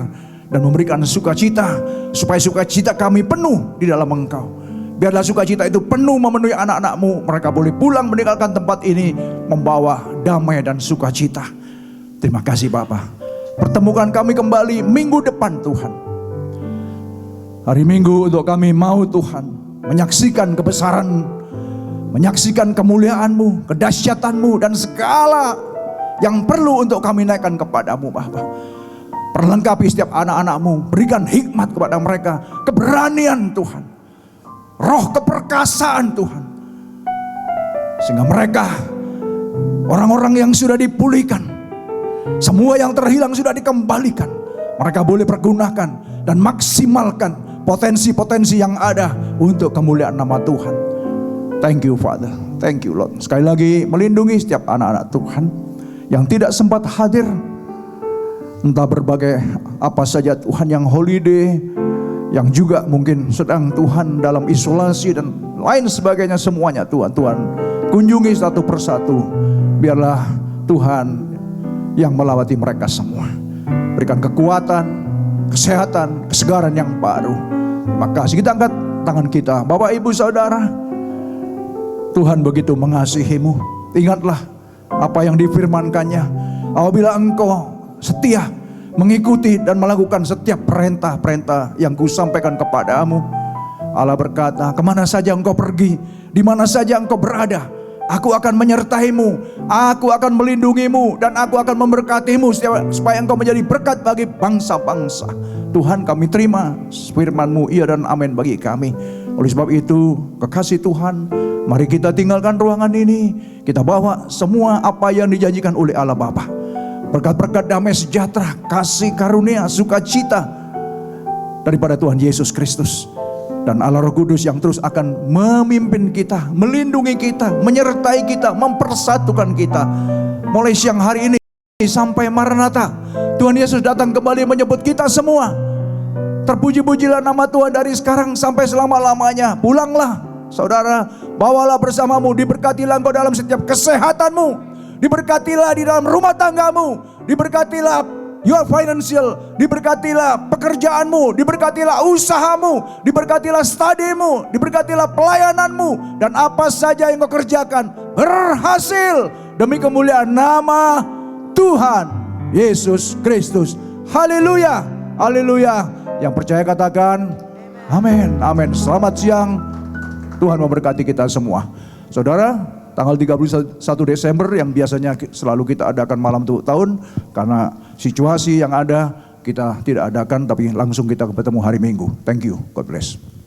dan memberikan sukacita, supaya sukacita kami penuh di dalam Engkau. Biarlah sukacita itu penuh memenuhi anak-anak-Mu. Mereka boleh pulang meninggalkan tempat ini membawa damai dan sukacita. Terima kasih Bapa. Pertemukan kami kembali minggu depan Tuhan. Hari Minggu untuk kami mau Tuhan menyaksikan kebesaran, menyaksikan kemuliaan-Mu, kedahsyatan-Mu, dan segala yang perlu untuk kami naikkan kepadamu Bapa. Perlengkapi setiap anak-anak-Mu, berikan hikmat kepada mereka, keberanian Tuhan, roh keperkasaan Tuhan, sehingga mereka orang-orang yang sudah dipulihkan, semua yang terhilang sudah dikembalikan, mereka boleh pergunakan dan maksimalkan potensi-potensi yang ada untuk kemuliaan nama Tuhan. Thank you Father, thank you Lord. Sekali lagi melindungi setiap anak-anak Tuhan yang tidak sempat hadir, entah berbagai apa saja Tuhan, yang holiday, yang juga mungkin sedang Tuhan dalam isolasi dan lain sebagainya, semuanya Tuhan kunjungi satu persatu. Biarlah Tuhan yang melawati mereka semua, berikan kekuatan, kesehatan, kesegaran yang baru. Terima kasih. Kita angkat tangan kita. Bapak Ibu Saudara, Tuhan begitu mengasihi-Mu. Ingatlah apa yang difirmankannya, apabila engkau setia mengikuti dan melakukan setiap perintah-perintah yang kusampaikan kepadamu. Allah berkata, kemana saja engkau pergi, di mana saja engkau berada, aku akan menyertaimu, aku akan melindungimu, dan aku akan memberkatimu supaya engkau menjadi berkat bagi bangsa-bangsa. Tuhan, kami terima firman-Mu, iya dan amin bagi kami. Oleh sebab itu, kekasih Tuhan, mari kita tinggalkan ruangan ini, kita bawa semua apa yang dijanjikan oleh Allah Bapa. Berkat-berkat damai sejahtera, kasih karunia, sukacita daripada Tuhan Yesus Kristus dan Allah Roh Kudus yang terus akan memimpin kita, melindungi kita, menyertai kita, mempersatukan kita. Mulai siang hari ini sampai Maranatha, Tuhan Yesus datang kembali menyebut kita semua. Terpuji-pujilah nama Tuhan dari sekarang sampai selama-lamanya. Pulanglah saudara, bawalah bersamamu, diberkatilah engkau dalam setiap kesehatanmu, diberkatilah di dalam rumah tanggamu, diberkatilah your financial, diberkatilah pekerjaanmu, diberkatilah usahamu, diberkatilah studimu, diberkatilah pelayananmu, dan apa saja yang kau kerjakan berhasil demi kemuliaan nama Tuhan Yesus Kristus. Haleluya, haleluya. Yang percaya katakan amin, amin. Selamat siang, Tuhan memberkati kita semua. Saudara, tanggal 31 Desember yang biasanya selalu kita adakan malam tahun, karena situasi yang ada kita tidak adakan, tapi langsung kita ketemu hari Minggu. Thank you, God bless.